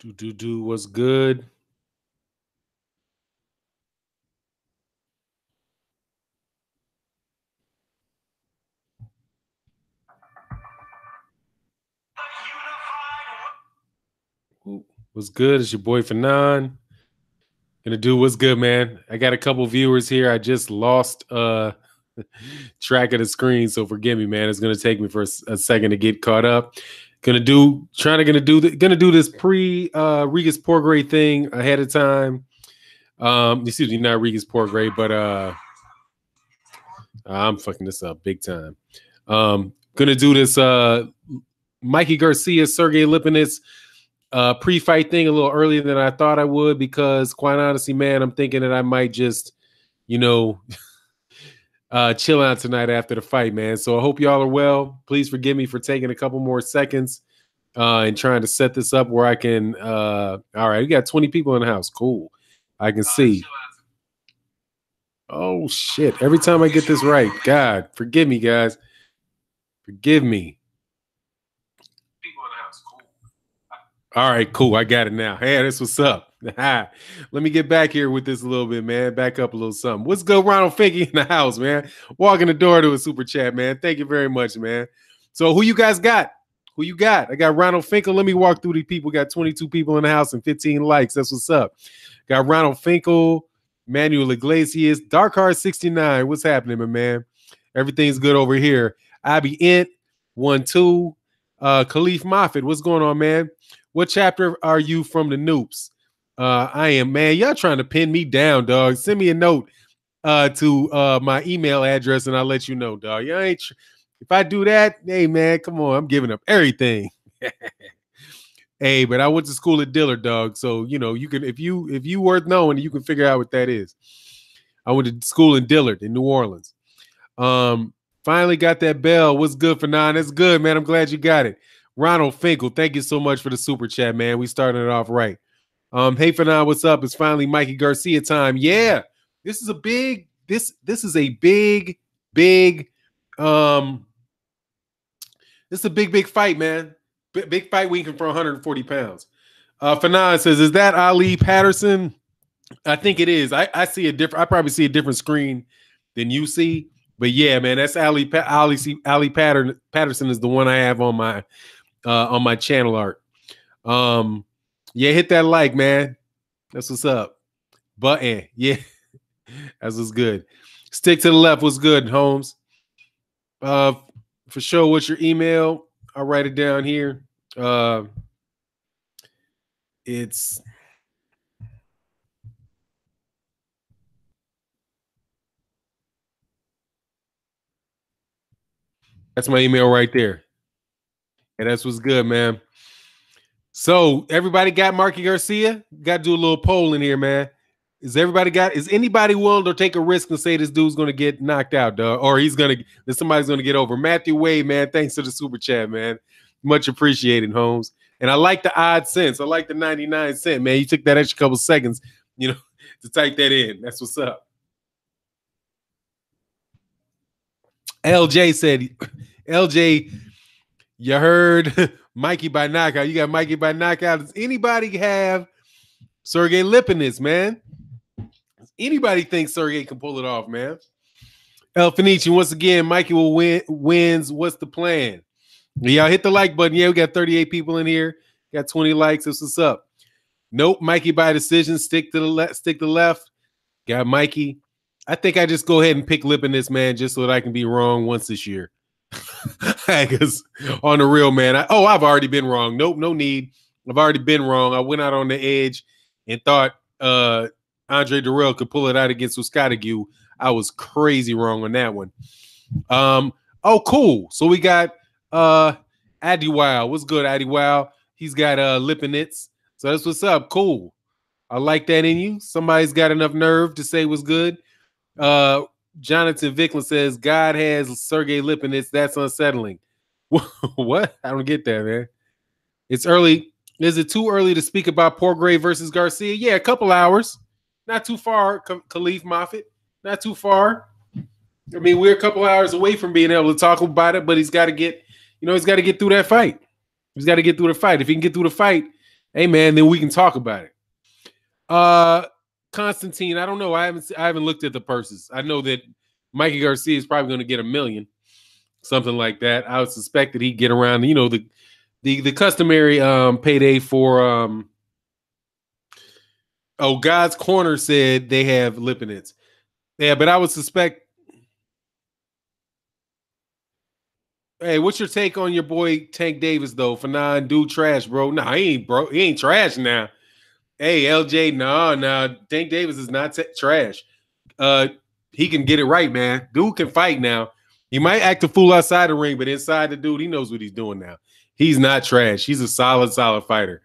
Was good. What's good? It's your boy Fanon. Gonna do what's good, man. I got a couple viewers here. I just lost track of the screen, so forgive me, man. It's gonna take me for a second to get caught up. Gonna do this pre Regis Porgray thing ahead of time. Excuse me, not Regis Porgray, but I'm fucking this up big time. Gonna do this Mikey Garcia, Sergei Lipinets pre-fight thing a little earlier than I thought I would, because quite honestly, man, I'm thinking that I might just, chill out tonight after the fight, man. So I hope y'all are well. Please forgive me for taking a couple more seconds and trying to set this up where I can. All right, we got 20 people in the house. Cool. I can see. Oh, shit. Every time I get this right, God, forgive me, guys. Forgive me. All right, cool. I got it now. Hey, that's what's up. Let me get back here with this a little bit, man. Back up a little something. What's good, Ronald Finkel in the house, man? Walking the door to a super chat, man. Thank you very much, man. So who you guys got? Who you got? I got Ronald Finkel. Let me walk through the people. Got 22 people in the house and 15 likes. That's what's up. Got Ronald Finkel, Manuel Iglesias, Dark Heart 69. What's happening, my man? Everything's good over here. Abby Int, 1-2. Khalif Moffitt, what's going on, man? What chapter are you from the Noops? I am, man. Y'all trying to pin me down, dog. Send me a note to my email address and I'll let you know, dog. You ain't if I do that, hey, man, come on. I'm giving up everything. Hey, but I went to school at Dillard, dog. So, you can, if you worth knowing, you can figure out what that is. I went to school in Dillard in New Orleans. Finally got that bell. What's good for 9? That's good, man. I'm glad you got it. Ronald Finkel, thank you so much for the super chat, man. We started it off right. Hey, Fanon, what's up? It's finally Mikey Garcia time. Yeah, this is a big fight, man. Big fight weekend for 140 pounds. Fanon says, is that Ali Patterson? I think it is. I probably see a different screen than you see. But yeah, man, that's Ali Patterson is the one I have on my channel art. Yeah, hit that like, man. That's what's up. Button, yeah, that's what's good. Stick to the left. What's good, Holmes? For sure. What's your email? I'll write it down here. That's my email right there. And that's what's good, man. So everybody got Mikey Garcia? Got to do a little poll in here, man. Is anybody willing to take a risk and say this dude's going to get knocked out, dog? Or somebody's going to get over? Matthew Wade, man, thanks to the super chat, man. Much appreciated, Holmes. And I like the odd cents. I like the 99 cent, man. You took that extra couple seconds, to type that in. That's what's up. LJ said, LJ, you heard Mikey by knockout. You got Mikey by knockout. Does anybody have Sergei Lipinets, man? Does anybody think Sergey can pull it off, man? El Fenici, once again, Mikey will wins. What's the plan? Y'all hit the like button. Yeah, we got 38 people in here. Got 20 likes. This what's up. Nope, Mikey by decision. Stick to the left. Stick to left. Got Mikey. I think I just go ahead and pick Lipinets, man, just so that I can be wrong once this year. Because on the real, man, I've already been wrong. Nope, no need. I've already been wrong. I went out on the edge and thought Andre Durrell could pull it out against Uskadigu. I was crazy wrong on that one. Cool. So we got Addy Wow. What's good, Addy Wow? He's got Lipinets. So that's what's up. Cool. I like that in you. Somebody's got enough nerve to say what's good. Jonathan Vicklin says, God has Sergei Lipinets. That's unsettling. What? I don't get that, man. It's early. Is it too early to speak about Porgray versus Garcia? Yeah, a couple hours. Not too far, Khalif Moffitt. Not too far. I mean, we're a couple hours away from being able to talk about it, but he's got to get, he's got to get through that fight. He's got to get through the fight. If he can get through the fight, hey man, then we can talk about it. Constantine, I don't know. I haven't looked at the purses. I know that Mikey Garcia is probably going to get $1 million, something like that. I would suspect that he'd get around, the customary payday for God's Corner said they have Lipinets. Yeah, but I would suspect. Hey, what's your take on your boy Tank Davis though? For dude trash, bro. Nah, he ain't trash now. Hey, LJ, no, Tank Davis is not trash. He can get it right, man. Dude can fight now. He might act a fool outside the ring, but inside the dude, he knows what he's doing now. He's not trash. He's a solid fighter.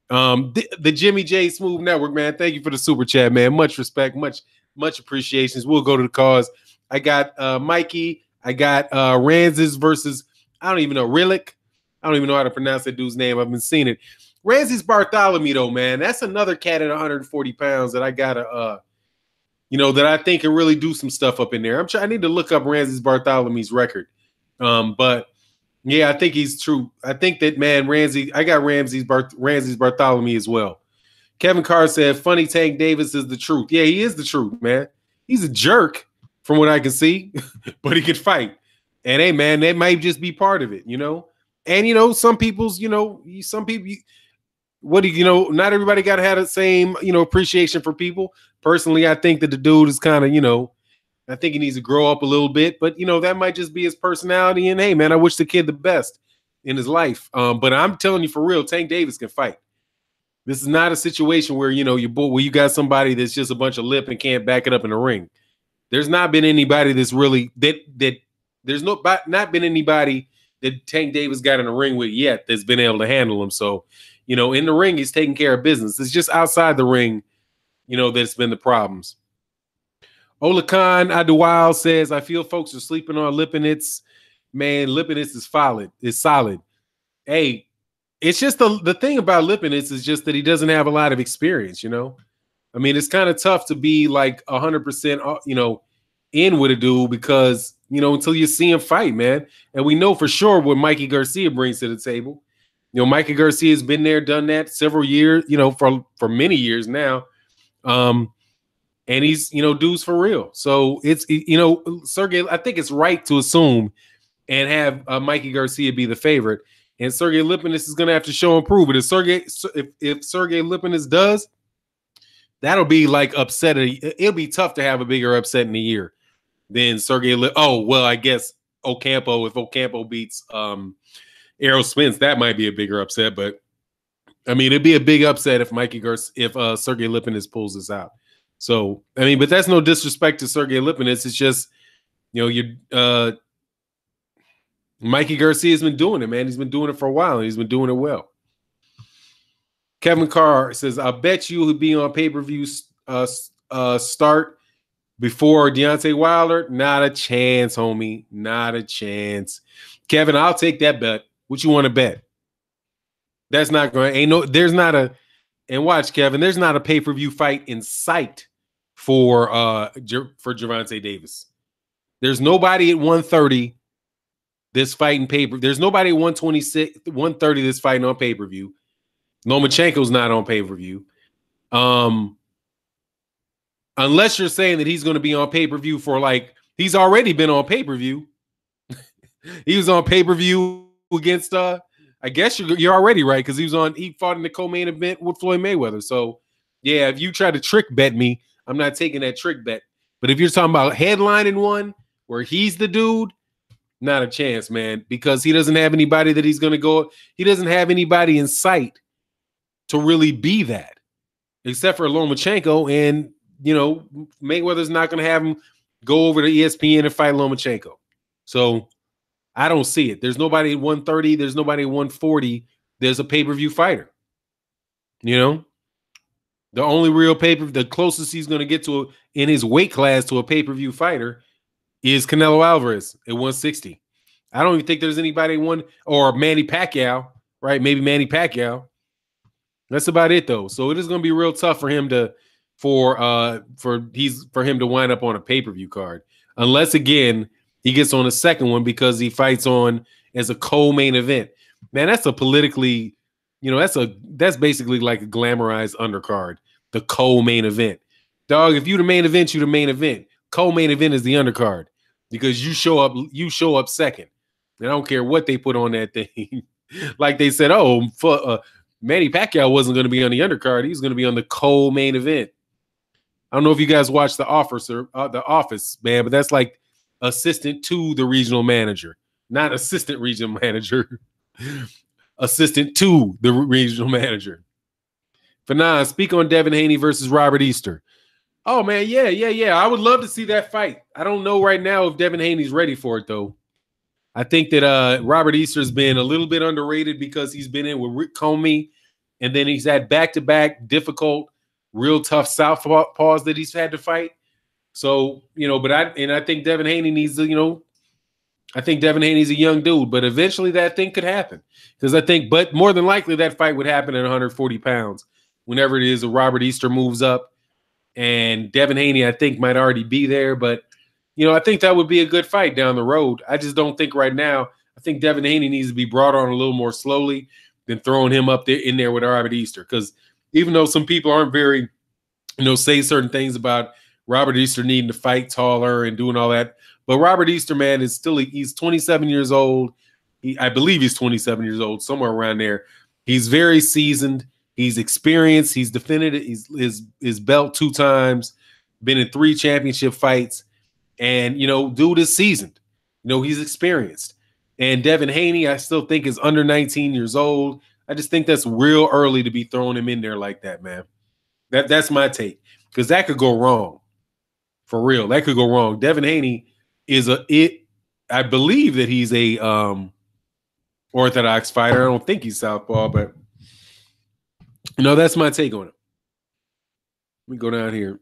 The Jimmy J Smooth Network, man. Thank you for the super chat, man. Much respect, much appreciations. We'll go to the cause. I got Mikey. I got Ranzis versus, I don't even know, Rillick. I don't even know how to pronounce that dude's name. I've been seeing it. Ranzis Bartholomew, though, man. That's another cat at 140 pounds that I gotta that I think can really do some stuff up in there. I need to look up Ranzis Bartholomew's record. But yeah, I think he's true. I think that, man, I got Ranzis Bartholomew as well. Kevin Carr said, funny Tank Davis is the truth. Yeah, he is the truth, man. He's a jerk from what I can see, but he can fight. And hey, man, that might just be part of it, And, some people's, some people, not everybody got to have the same, appreciation for people. Personally, I think that the dude is kind of, I think he needs to grow up a little bit, but that might just be his personality. And hey, man, I wish the kid the best in his life. But I'm telling you for real, Tank Davis can fight. This is not a situation where, where you got somebody that's just a bunch of lip and can't back it up in the ring. There's not been anybody that's really there's not been anybody that Tank Davis got in the ring with yet that's been able to handle him. So, in the ring, he's taking care of business. It's just outside the ring, that's been the problems. Ola Khan Adewale says, I feel folks are sleeping on Lipinets. Man, Lipinets is solid. It's solid. Hey, it's just the thing about Lipinets is just that he doesn't have a lot of experience, I mean, it's kind of tough to be like 100%, in with a dude because, until you see him fight, man. And we know for sure what Mikey Garcia brings to the table. Mikey Garcia has been there, done that several years, for many years now. And he's, dudes for real. So it's, Sergey, I think it's right to assume and have Mikey Garcia be the favorite. And Sergei Lipinets is going to have to show and prove it. If Sergei Lipinets does, that'll be like upsetting. It'll be tough to have a bigger upset in a year than Sergei. I guess Ocampo. If Ocampo beats Errol Spence, that might be a bigger upset. But I mean, it'd be a big upset if Sergei Lipinets pulls this out. So I mean, but that's no disrespect to Sergei Lipinets. It's just Mikey Garcia has been doing it, man. He's been doing it for a while, and he's been doing it well. Kevin Carr says, I bet you he'll be on pay-per-view start before Deontay Wilder. Not a chance, homie. Not a chance. Kevin, I'll take that bet. What you want to bet? That's not going to, and watch, Kevin, there's not a pay-per-view fight in sight for Gervonta Davis. There's nobody at 130 this fighting pay-per-view. There's nobody at 126, 130 this fighting on pay-per-view. Lomachenko's not on pay-per-view. Unless you're saying that he's going to be on pay-per-view he's already been on pay-per-view. He was on pay-per-view against I guess you're already right, because he fought in the co-main event with Floyd Mayweather. So yeah, if you try to trick bet me, I'm not taking that trick bet. But if you're talking about headlining one where he's the dude, not a chance, man, because he doesn't have anybody that he's going to go. He doesn't have anybody in sight to really be that, except for Lomachenko. And, Mayweather's not going to have him go over to ESPN and fight Lomachenko. So I don't see it. There's nobody at 130. There's nobody at 140. There's a pay-per-view fighter. The only real the closest he's going to get to in his weight class to a pay-per-view fighter is Canelo Alvarez at 160. I don't even think there's anybody or Manny Pacquiao, right? Maybe Manny Pacquiao. That's about it though. So it is going to be real tough for him to him to wind up on a pay-per-view card. Unless again, he gets on a second one because he fights on as a co-main event. Man, that's a politically You know, that's basically like a glamorized undercard, the co-main event. Dog, if you the main event, you the main event. Co-main event is the undercard because you show up second. And I don't care what they put on that thing. Like they said, oh, Manny Pacquiao wasn't going to be on the undercard. He was going to be on the co-main event. I don't know if you guys watched The Office The Office, man, but that's like assistant to the regional manager, not assistant regional manager. Assistant to the regional manager. Fanon, speak on Devin Haney versus Robert Easter. Oh, man, yeah. I would love to see that fight. I don't know right now if Devin Haney's ready for it, though. I think that Robert Easter's been a little bit underrated because he's been in with Rick Comey, and then he's had back-to-back difficult, real tough southpaws that he's had to fight. So, you know, I think Devin Haney needs to, you know, I think Devin Haney's a young dude, but eventually that thing could happen. Because but more than likely that fight would happen at 140 pounds whenever it is that Robert Easter moves up. And Devin Haney, I think, might already be there. But, you know, I think that would be a good fight down the road. I just don't think right now. I think Devin Haney needs to be brought on a little more slowly than throwing him up there in there with Robert Easter. Because even though some people aren't very, you know, say certain things about Robert Easter needing to fight taller and doing all that, but Robert Easter, man, he's 27 years old. I believe he's 27 years old, somewhere around there. He's very seasoned. He's experienced. He's defended his belt 2 times, been in 3 championship fights. And, you know, dude is seasoned. You know, he's experienced. And Devin Haney, I still think, is under 19 years old. I just think that's real early to be throwing him in there like that, man. That's my take. Because that could go wrong. For real. That could go wrong. Devin Haney I believe that he's a orthodox fighter. I don't think he's southpaw, but you know, that's my take on it. Let me go down here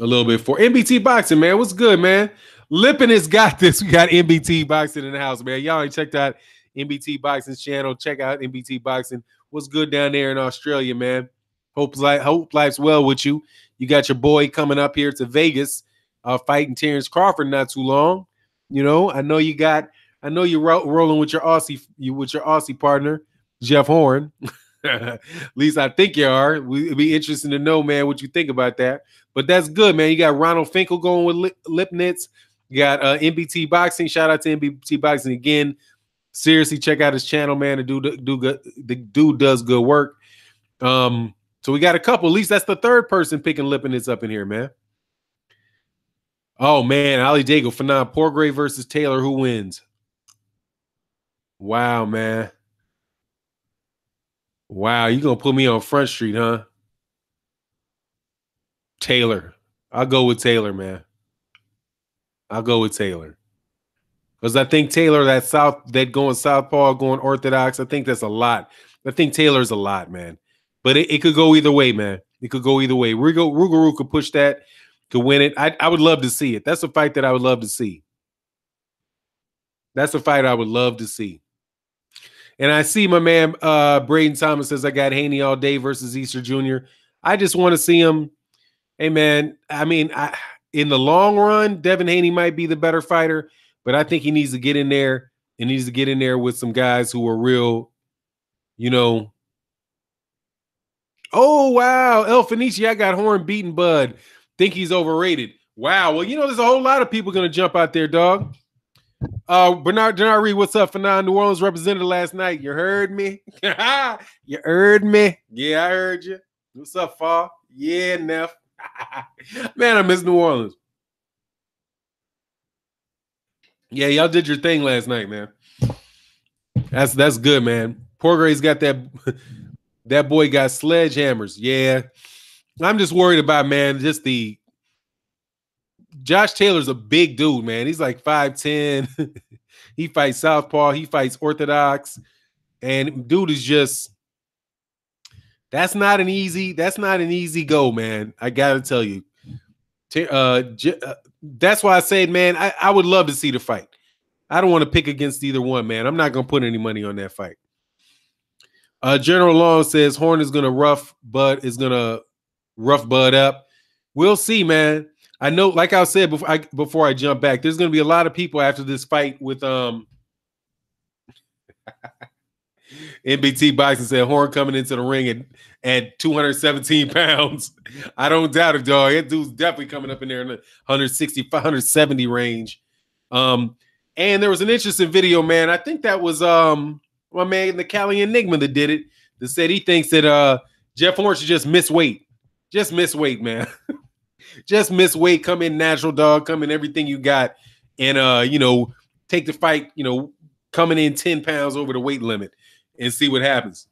a little bit for NBT Boxing, man. What's good, man? Lipinets got this. We got NBT Boxing in the house, man. Y'all ain't checked out NBT Boxing's channel. Check out NBT Boxing. What's good down there in Australia, man? Hope life's well with you. You got your boy coming up here to Vegas, fighting Terrence Crawford not too long. You know, I know you're rolling with your Aussie partner, Jeff Hearn. At least I think you are. It'd be interesting to know, man, what you think about that. But that's good, man. You got Ronald Finkel going with Lipinets. You got NBT Boxing. Shout out to NBT Boxing again. Seriously, check out his channel, man. The dude does good work. So we got a couple. At least that's the third person picking Lipinets up in here, man. Oh, man. Ali Dago, Fanon, Porgray versus Taylor. Who wins? Wow, man. Wow, you going to put me on Front Street, huh? Taylor. I'll go with Taylor, man. I'll go with Taylor. Because I think Taylor, that going southpaw, going orthodox, I think that's a lot. I think Taylor's a lot, man. But it could go either way, man. It could go either way. Rougarou could push that. To win it. I would love to see it. That's a fight that I would love to see. That's a fight I would love to see. And I see my man Braden Thomas says I got Haney all day versus Easter Jr. I just want to see him. Hey, man, I mean, in the long run, Devin Haney might be the better fighter, but I think he needs to get in there and needs to get in there with some guys who are real, you know. Oh, wow. El Fenici, I got Hearn beating Bud. Think he's overrated. Wow. Well, you know, there's a whole lot of people going to jump out there, dog. Bernard Reed, what's up? Fanon, New Orleans representative last night. You heard me? You heard me? Yeah, I heard you. What's up, Fa? Yeah, Neff. Man, I miss New Orleans. Yeah, y'all did your thing last night, man. That's good, man. Porgray's got that boy got sledgehammers. Yeah. I'm just worried about, man, Josh Taylor's a big dude, man. He's like 5'10". He fights southpaw. He fights orthodox. And dude is just, that's not an easy go, man. I got to tell you. That's why I said, man, I would love to see the fight. I don't want to pick against either one, man. I'm not going to put any money on that fight. General Long says Hearn is going to rough Bud up. We'll see, man. I know, like I said before I jump back, there's going to be a lot of people after this fight with NBT Boxing said Hearn coming into the ring at 217 pounds. I don't doubt it, dog. That dude's definitely coming up in there in the 160, 170 range. And there was an interesting video, man. I think that was my man, the Cali Enigma, that did it. That said he thinks that Jeff Hearn should just miss weight. Just miss weight, man. Just miss weight. Come in natural, dog. Come in everything you got. And, you know, take the fight, you know, coming in 10 pounds over the weight limit and see what happens.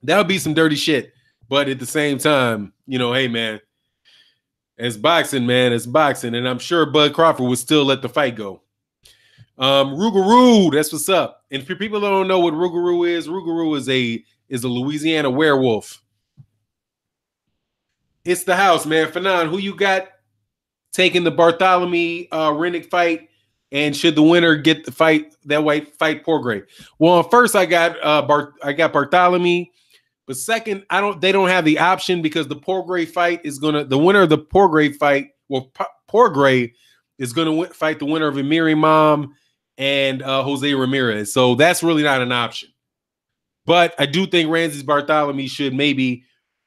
That'll be some dirty shit. But at the same time, you know, hey, man, it's boxing, man. It's boxing. And I'm sure Bud Crawford would still let the fight go. Rougarou, that's what's up. And for people that don't know what Rougarou is a Louisiana werewolf. It's the house, man. Fanon, who you got taking the Bartholomew Rennick fight? And should the winner get the fight, that white fight Porgray? Well, first I got Bartholomew, but second, they don't have the option because the Porgray fight is the winner of the Porgray fight, well, Porgray is gonna fight the winner of Amir Imam and Jose Ramirez. So that's really not an option. But I do think Ramses Bartholomew should maybe,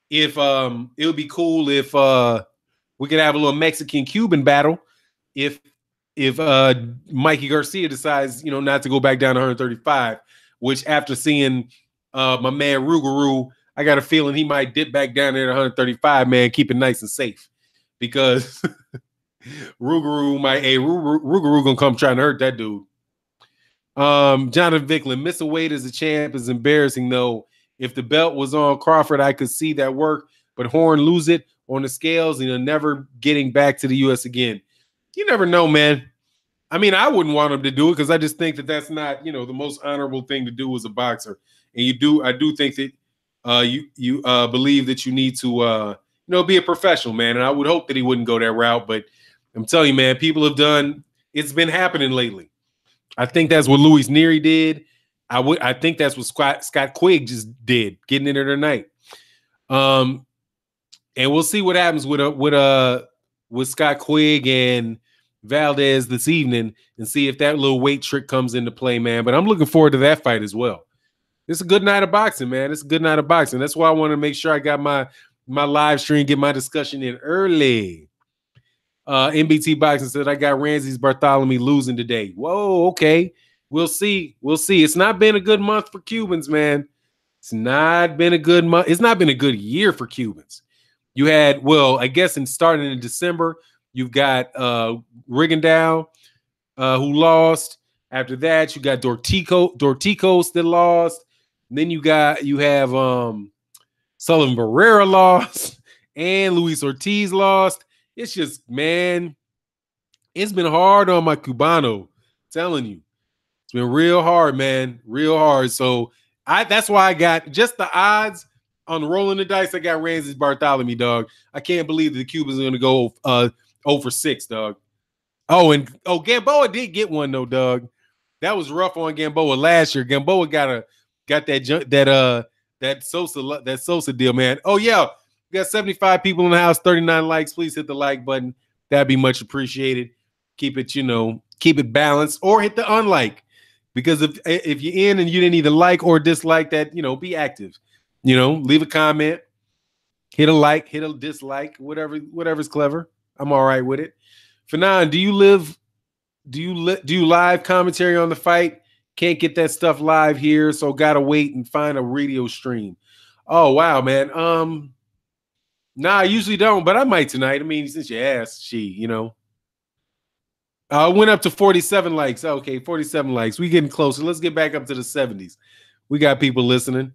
if it would be cool if we could have a little Mexican-Cuban battle if Mikey Garcia decides, you know, not to go back down to 135, which after seeing my man Rougarou, I got a feeling he might dip back down there to 135, man, keep it nice and safe. Because Rougarou gonna come trying to hurt that dude. Jonathan Vicklin, missing weight as a champ is embarrassing, though. If the belt was on Crawford, I could see that work, but Hearn lose it on the scales and never getting back to the U.S. again. You never know, man. I mean, I wouldn't want him to do it because I just think that that's not, you know, the most honorable thing to do as a boxer. And I do think that you believe that you need to, you know, be a professional, man. And I would hope that he wouldn't go that route. But I'm telling you, man, people have done. It's been happening lately. I think that's what Louis Neary did. I think that's what Scott Quigg just did, getting in there tonight. And we'll see what happens with Scott Quigg and Valdez this evening and see if that little weight trick comes into play, man. But I'm looking forward to that fight as well. It's a good night of boxing, man. It's a good night of boxing. That's why I want to make sure I got my live stream, get my discussion in early. NBT Boxing said, I got Ramses Bartholomew losing today. Whoa, okay. We'll see. We'll see. It's not been a good month for Cubans, man. It's not been a good month. It's not been a good year for Cubans. You had, well, I guess starting in December, you've got Rigondeaux, who lost. After that, you got Dorticos that lost. And then you have Sullivan Barrera lost and Luis Ortiz lost. It's just, man, it's been hard on my Cubano. I'm telling you. It's been real hard, man. Real hard. So that's why I got just the odds on rolling the dice. I got Ramses Bartholomew, dog. I can't believe that the Cubans are going to go 0 for 6, dog. Gamboa did get one though, dog. That was rough on Gamboa last year. Gamboa got that Sosa deal, man. Oh yeah, we got 75 people in the house, 39 likes. Please hit the like button. That'd be much appreciated. Keep it, keep it balanced, or hit the unlike. Because if you're in and you didn't either like or dislike that, be active. Leave a comment, hit a like, hit a dislike, whatever's clever. I'm all right with it. Fanon, do you live commentary on the fight? Can't get that stuff live here, so gotta wait and find a radio stream. Oh wow, man. Nah, I usually don't, but I might tonight. I mean, since you asked, I went up to 47 likes. Okay, 47 likes. We getting closer. Let's get back up to the 70s. We got people listening.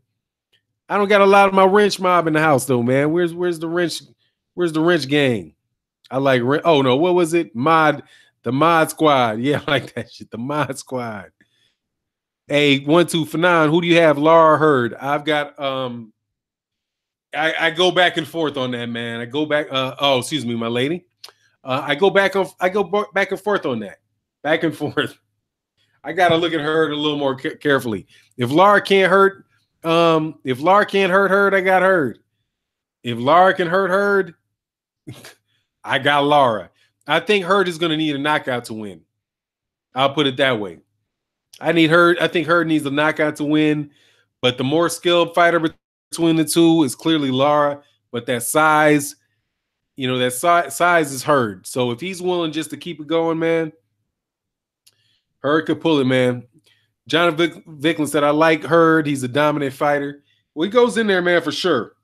I don't got a lot of my wrench mob in the house though, man. Where's the wrench? Where's the wrench gang? I like wrench. Oh no, what was it? The mod squad. Yeah, I like that shit. The mod squad. Hey, 1-2 Fanon. Who do you have? Laura Heard. I've got I go back and forth on that, man. I go back. Excuse me, my lady. I go back and forth on that. Back and forth. I gotta look at Heard a little more carefully. If Laura can't hurt, Heard, I got Heard. If Laura can hurt Heard, I got Laura. I think Heard is gonna need a knockout to win. I'll put it that way. I think Heard needs a knockout to win. But the more skilled fighter between the two is clearly Lara. But that size, that size is Hearn. So if he's willing just to keep it going, man, Hearn could pull it, man. Jonathan Vicklin said, I like Hearn. He's a dominant fighter. Well, he goes in there, man, for sure.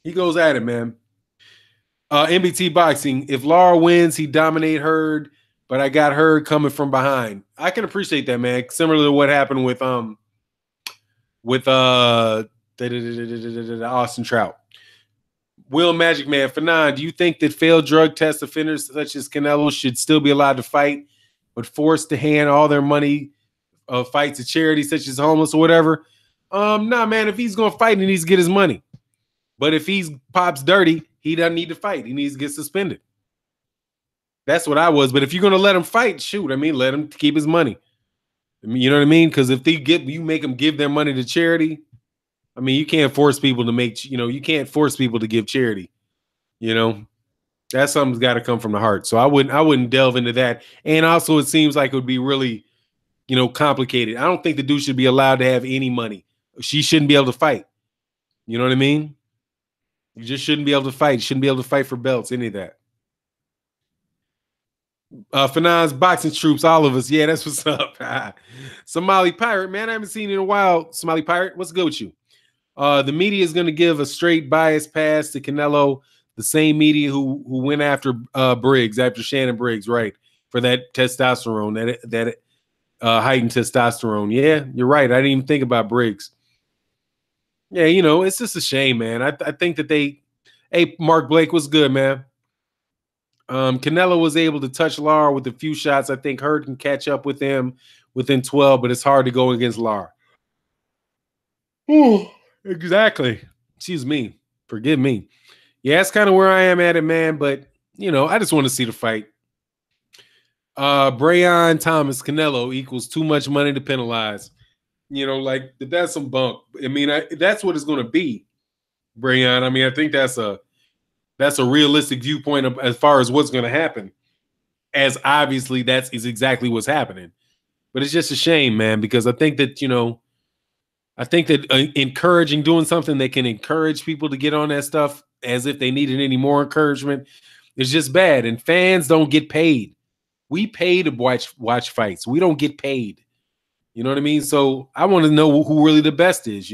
He goes at it, man. MBT Boxing. If Lara wins, he dominate Hearn, but I got Hearn coming from behind. I can appreciate that, man. Similar to what happened with Austin Trout. Will Magic Man, Fanon, do you think that failed drug test offenders such as Canelo should still be allowed to fight, but forced to hand all their money fight to charity such as homeless or whatever? Nah, man, if he's going to fight, he needs to get his money. But if he's pops dirty, he doesn't need to fight. He needs to get suspended. That's what I was. But if you're going to let him fight, shoot, let him keep his money. You know what I mean? Because if you make them give their money to charity, you can't force people to you can't force people to give charity. That's something's got to come from the heart. So I wouldn't delve into that. And also, it seems like it would be really, complicated. I don't think the dude should be allowed to have any money. She shouldn't be able to fight. You know what I mean? You just shouldn't be able to fight. You shouldn't be able to fight for belts, any of that. Fanon's boxing troops, all of us. Yeah, that's what's up. Somali Pirate, man, I haven't seen you in a while. Somali Pirate, what's good with you? The media is going to give a straight bias pass to Canelo, the same media who went after Briggs, after Shannon Briggs, right, for that testosterone, that heightened testosterone. Yeah, you're right. I didn't even think about Briggs. Yeah, it's just a shame, man. I think that hey, Mark Blake, what's good, man? Canelo was able to touch Lara with a few shots. I think Hearn can catch up with him within 12, but it's hard to go against Lara. Ooh, exactly. Excuse me. Forgive me. Yeah, that's kind of where I am at it, man. But, I just want to see the fight. Brayon Thomas, Canelo equals too much money to penalize. That's some bunk. That's what it's going to be, Brayon. I think that's a realistic viewpoint as far as what's going to happen, as obviously is exactly what's happening. But it's just a shame, man, because I think that, encouraging, doing something that can encourage people to get on that stuff as if they needed any more encouragement is just bad. And fans don't get paid. We pay to watch fights. We don't get paid. You know what I mean? So I want to know who really the best is,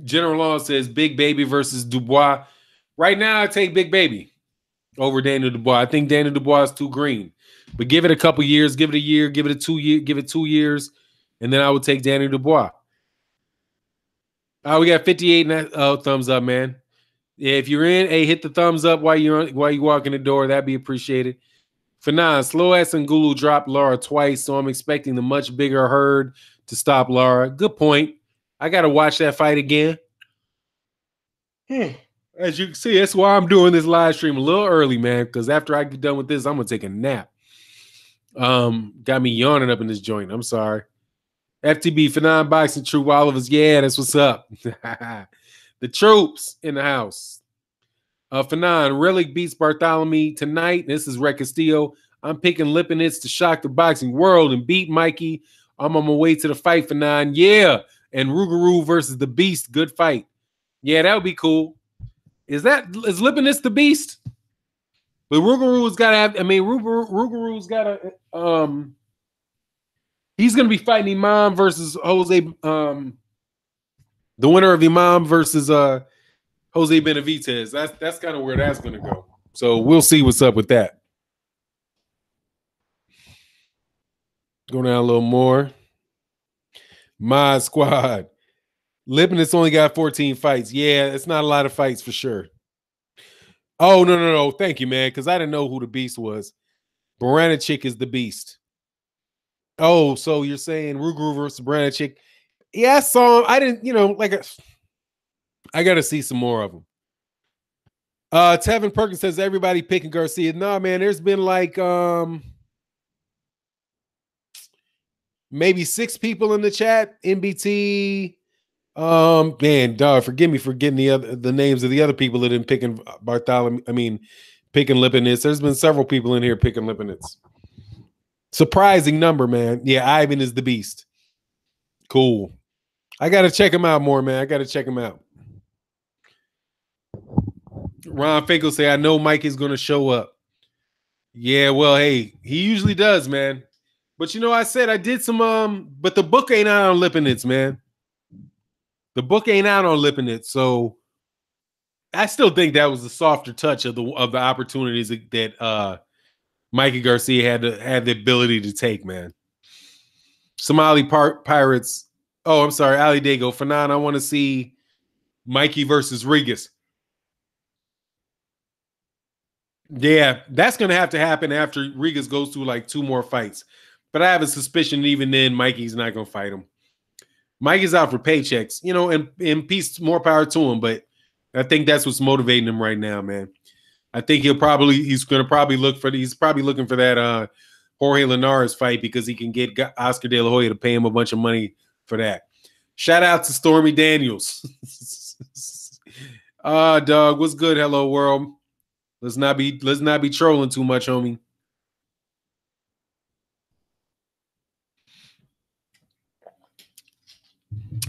General Law says Big Baby versus Dubois. Right now, I take Big Baby over Daniel Dubois. I think Daniel Dubois is too green. But give it a couple years, give it a year, give it 2 years, give it 2 years, and then I would take Daniel Dubois. We got 58 thumbs up, man. Yeah, if you're in, hey, hit the thumbs up while you walk in the door. That'd be appreciated. For now, Slow Ass and Gulu dropped Lara twice, so I'm expecting the much bigger herd to stop Lara. Good point. I got to watch that fight again. As you can see, that's why I'm doing this live stream a little early, man, because after I get done with this, I'm going to take a nap. Got me yawning up in this joint. I'm sorry. FTB, Fanon Boxing Troop, all of us. Yeah, that's what's up. The troops in the house. Fanon, Relic beats Bartholomew tonight. This is Rec Castillo. I'm picking Lipinets to shock the boxing world and beat Mikey. I'm on my way to the fight, Fanon. Yeah. And Rougarou versus the Beast. Good fight. Yeah, that would be cool. Is Lipinets the Beast? But Rougarou's got to have, Rougarou's got to, he's going to be fighting Imam versus Jose, the winner of Imam versus Jose Benavidez. That's kind of where that's going to go. So we'll see what's up with that. Go down a little more. My squad. Lipinets only got 14 fights. Yeah, it's not a lot of fights for sure. Oh, no. Thank you, man, because I didn't know who the Beast was. Baranachik is the Beast. Oh, so you're saying Rougarou versus Baranachik. Yeah, I saw him. I didn't, I got to see some more of them. Tevin Perkins says everybody picking Garcia. No, man, there's been maybe 6 people in the chat. NBT. Man, dog, forgive me for getting the names of the other people that didn't picking Bartholomew. Picking Lipinets. There's been several people in here picking Lipinets. Surprising number, man. Yeah, Ivan is the beast. Cool. I got to check him out more, man. I got to check him out. Ron Finkel say, I know Mike is going to show up. Yeah, well, hey, he usually does, man. But you know, I said I did some but the book ain't out on Lipinets, man. The book ain't out on Lipinets, so I still think that was the softer touch of the opportunities that Mikey Garcia had the ability to take, man. Somali Pirates. Oh, I'm sorry, Ali Dago. Fanon, I want to see Mikey versus Rigas. Yeah, that's going to happen after Rigas goes through like 2 more fights. But I have a suspicion even then Mikey's not going to fight him. Mikey's out for paychecks, you know, and peace, more power to him. But I think that's what's motivating him right now, man. I think he's going to probably he's probably looking for that Jorge Linares fight because he can get Oscar De La Hoya to pay him a bunch of money for that. Shout out to Stormy Daniels. Dog, what's good? Hello, world. Let's not be trolling too much, homie.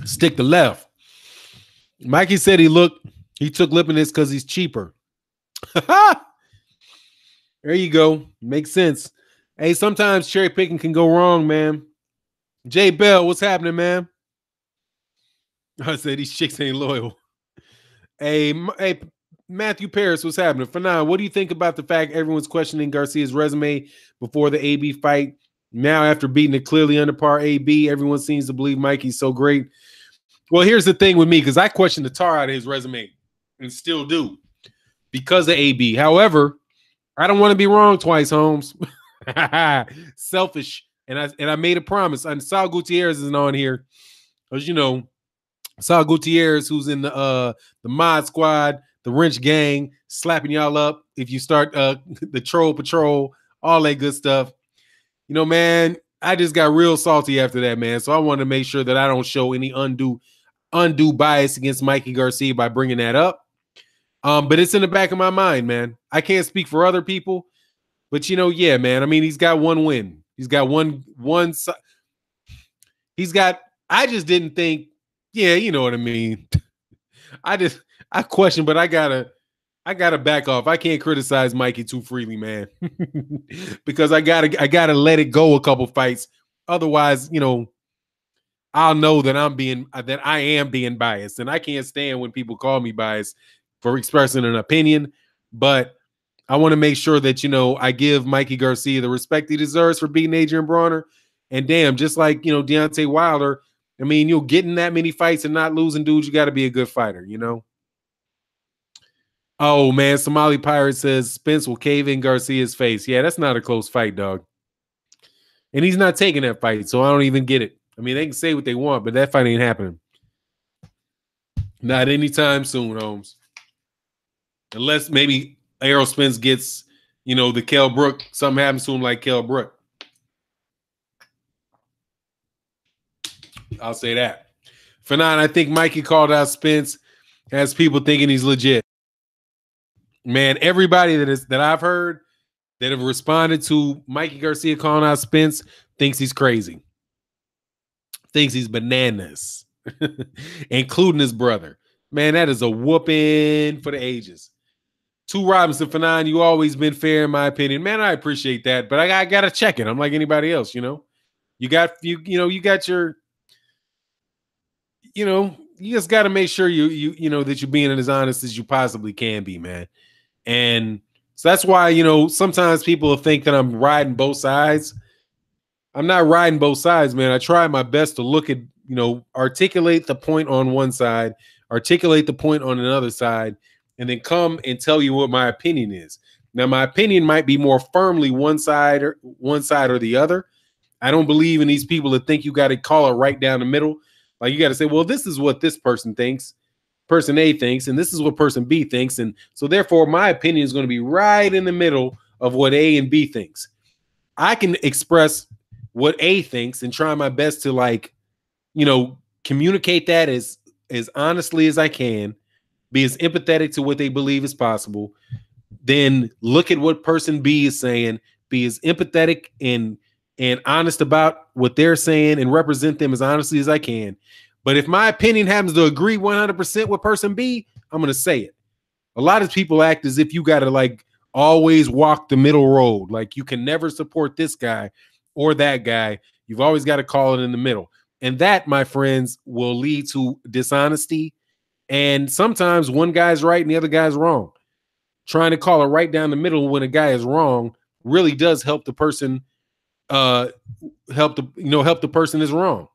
Stick to left. Mikey said he took Lipinets because he's cheaper. There you go. Makes sense. Hey, sometimes cherry picking can go wrong, man. Jay Bell, what's happening, man? I said these chicks ain't loyal. Hey, Matthew Paris, what's happening? For now, what do you think about the fact everyone's questioning Garcia's resume before the AB fight? Now, after beating a clearly under par AB, everyone seems to believe Mikey's so great. Well, here's the thing with me, because I question the tar out of his resume and still do because of AB. However, I don't want to be wrong twice, Holmes. Selfish. And I made a promise. And Sal Gutierrez isn't on here. Because, you know, Sal Gutierrez, who's in the mod squad, the wrench gang, slapping y'all up if you start the troll patrol, all that good stuff. You know, man, I just got real salty after that, man. So I want to make sure that I don't show any undue bias against Mikey Garcia by bringing that up. But it's in the back of my mind, man. I can't speak for other people, but you know, yeah, man. I mean, he's got one win. He's got one. He's got. I just didn't think. Yeah, you know what I mean. I question, but I gotta back off. I can't criticize Mikey too freely, man, because I gotta let it go a couple fights. Otherwise, you know, I'll know that I am being biased, and I can't stand when people call me biased for expressing an opinion. But I want to make sure that, you know, I give Mikey Garcia the respect he deserves for beating Adrian Brawner. And damn, just like, you know, Deontay Wilder, I mean, you'll get in that many fights and not losing, dude. You got to be a good fighter, you know. Oh man, Somali Pirate says Spence will cave in Garcia's face. Yeah, that's not a close fight, dog. And he's not taking that fight, so I don't even get it. I mean, they can say what they want, but that fight ain't happening. Not anytime soon, Holmes. Unless maybe Errol Spence gets, you know, the Kell Brook, something happens to him like Kell Brook. I'll say that. For now, I think Mikey called out Spence, has people thinking he's legit. Man, everybody that I've heard that have responded to Mikey Garcia calling out Spence thinks he's crazy. Thinks he's bananas, including his brother. Man, that is a whooping for the ages. 2 Robinson for 9. You always been fair, in my opinion. Man, I appreciate that, but I gotta check it. I'm like anybody else, you know. You got your, you know, you just got to make sure you know that you're being as honest as you possibly can be, man. And so that's why, you know, sometimes people think that I'm riding both sides. I'm not riding both sides, man. I try my best to look at, you know, articulate the point on one side, articulate the point on another side, and then come and tell you what my opinion is. Now, my opinion might be more firmly one side or the other. I don't believe in these people that think you got to call it right down the middle. Like, you got to say, well, this is what this person thinks, person A thinks, and this is what person B thinks. And so therefore my opinion is going to be right in the middle of what A and B thinks. I can express what A thinks and try my best to, like, you know, communicate that as honestly as I can, be as empathetic to what they believe is possible. Then look at what person B is saying, be as empathetic and and honest about what they're saying and represent them as honestly as I can. But if my opinion happens to agree 100% with person B, I'm going to say it. A lot of people act as if you got to like always walk the middle road. Like you can never support this guy or that guy. You've always got to call it in the middle. And that, my friends, will lead to dishonesty. And sometimes one guy's right and the other guy's wrong. Trying to call it right down the middle when a guy is wrong really does help the person help the person is wrong.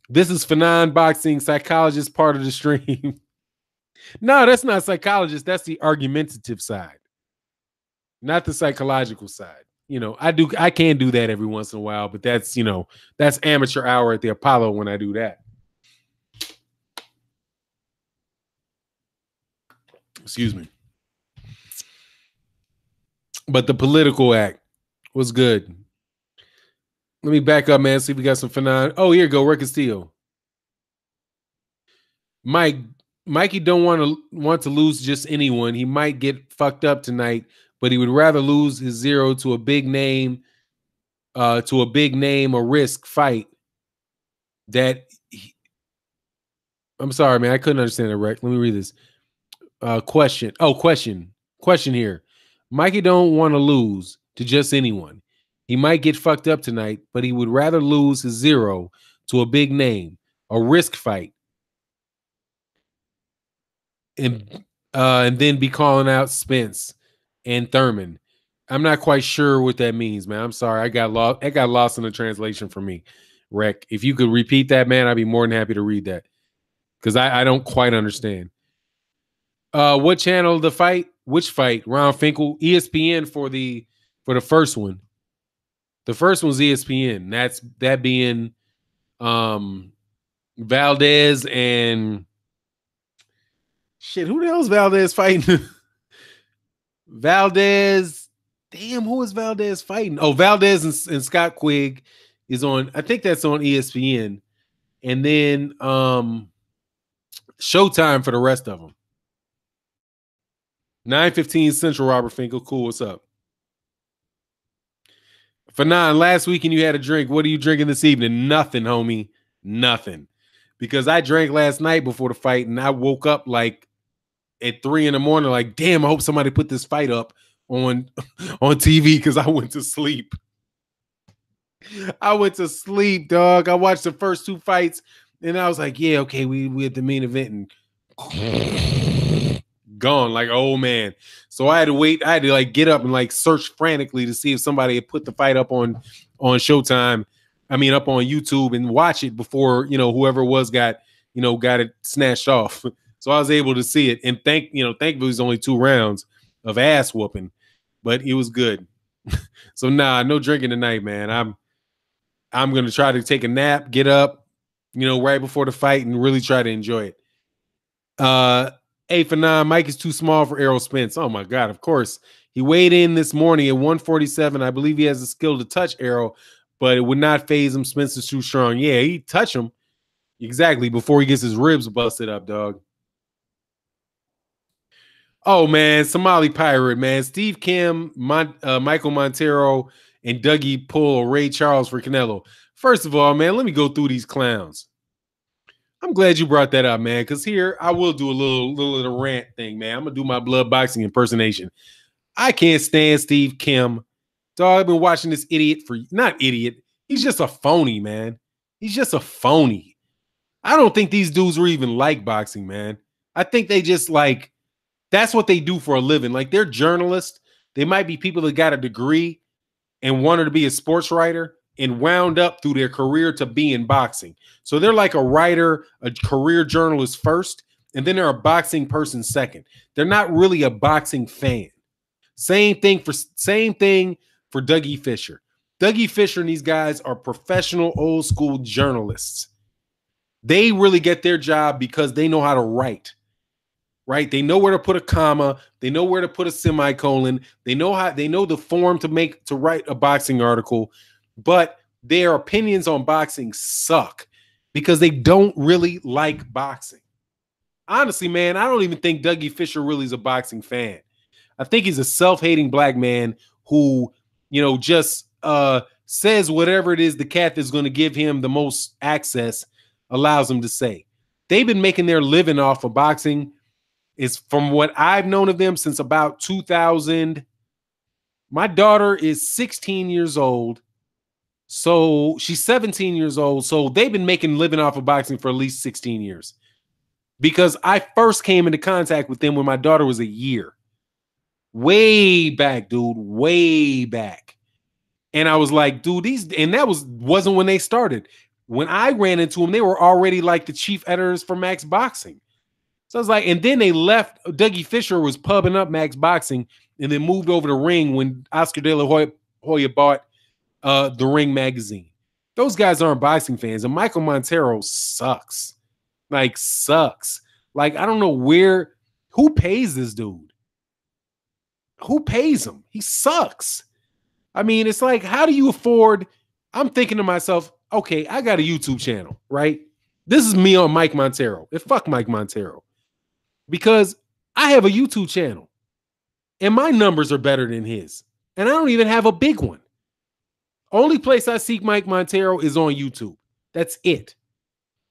This is Fanon Boxing Psychologist part of the stream. No, that's not psychologist. That's the argumentative side, not the psychological side. I can do that every once in a while, but that's amateur hour at the Apollo when I do that. Excuse me. But the political act was good. Let me back up, man. See if we got some Fanon. Oh, here you go. Rick Castillo. Mikey don't want to lose just anyone. He might get fucked up tonight, but he would rather lose his zero to a big name, a risk fight. I'm sorry, man. I couldn't understand that right. Let me read this. Question. Oh, question here. Mikey don't want to lose to just anyone. He might get fucked up tonight, but he would rather lose his zero to a big name, a risk fight, and then be calling out Spence and Thurman. I'm not quite sure what that means, man. I'm sorry. I got lost in the translation for me. Rec, if you could repeat that, man, I'd be more than happy to read that because I don't quite understand. What channel the fight? Which fight? Ron Finkel, ESPN for the first one. The first one's ESPN. That being Valdez and shit. Who the hell is Valdez fighting? Valdez. Damn, who is Valdez fighting? Oh, Valdez and Scott Quigg is on. I think that's on ESPN, and then Showtime for the rest of them. 9:15 Central. Robert Finkel. Cool. What's up? Fanon, last weekend you had a drink. What are you drinking this evening? Nothing, homie. Nothing. Because I drank last night before the fight, and I woke up like at 3 a.m. like, damn, I hope somebody put this fight up on TV because I went to sleep. I went to sleep, dog. I watched the first 2 fights, and I was like, yeah, okay, we at the main event, and gone like, oh man. So I had to wait. I had to like get up and like search frantically to see if somebody had put the fight up on Showtime. I mean, up on YouTube and watch it before, whoever it was got it snatched off. So I was able to see it. And thankfully it was only 2 rounds of ass whooping, but it was good. So nah, no drinking tonight, man. I'm going to try to take a nap, get up, right before the fight and really try to enjoy it. 8-9, Mike is too small for Errol Spence. Oh my God, of course. He weighed in this morning at 147. I believe he has the skill to touch Errol, but it would not phase him. Spence is too strong. Yeah, he'd touch him. Exactly, before he gets his ribs busted up, dog. Oh, man, Somali Pirate, man. Steve Kim, Michael Montero, and Dougie Pull, Ray Charles for Canelo. First of all, man, let me go through these clowns. I'm glad you brought that up, man, because here I will do a little of the rant thing, man. I'm going to do my blood boxing impersonation. I can't stand Steve Kim. Dog, I've been watching this idiot not idiot. He's just a phony, man. He's just a phony. I don't think these dudes were even like boxing, man. I think they just like, that's what they do for a living. Like they're journalists. They might be people that got a degree and wanted to be a sports writer and wound up through their career to be in boxing. So they're like a writer, a career journalist first, and then they're a boxing person second. They're not really a boxing fan. Same thing for Dougie Fisher. Dougie Fisher and these guys are professional old school journalists. They really get their job because they know how to write. Right? They know where to put a comma. They know where to put a semicolon. They know the form to write a boxing article, but their opinions on boxing suck because they don't really like boxing. Honestly, man, I don't even think Dougie Fisher really is a boxing fan. I think he's a self-hating black man who, just says whatever it is the cat that's going to give him the most access allows him to say. They've been making their living off of boxing. Is from what I've known of them since about 2000. My daughter is 16 years old. So she's 17 years old. So they've been making living off of boxing for at least 16 years. Because I first came into contact with them when my daughter was a year. Way back, dude. Way back. And I was like, dude, and that wasn't when they started. When I ran into them, they were already like the chief editors for Max Boxing. So I was like, and then they left. Dougie Fisher was pubbing up Max Boxing and then moved over to Ring when Oscar De La Hoya bought the Ring magazine. Those guys aren't boxing fans. And Michael Montero sucks. Like, sucks. Like, I don't know who pays this dude? Who pays him? He sucks. I mean, it's like, how do you afford? I'm thinking to myself, okay, I got a YouTube channel, right? This is me on Mike Montero. Fuck Mike Montero. Because I have a YouTube channel and my numbers are better than his. And I don't even have a big one. Only place I see Mike Montero is on YouTube. That's it.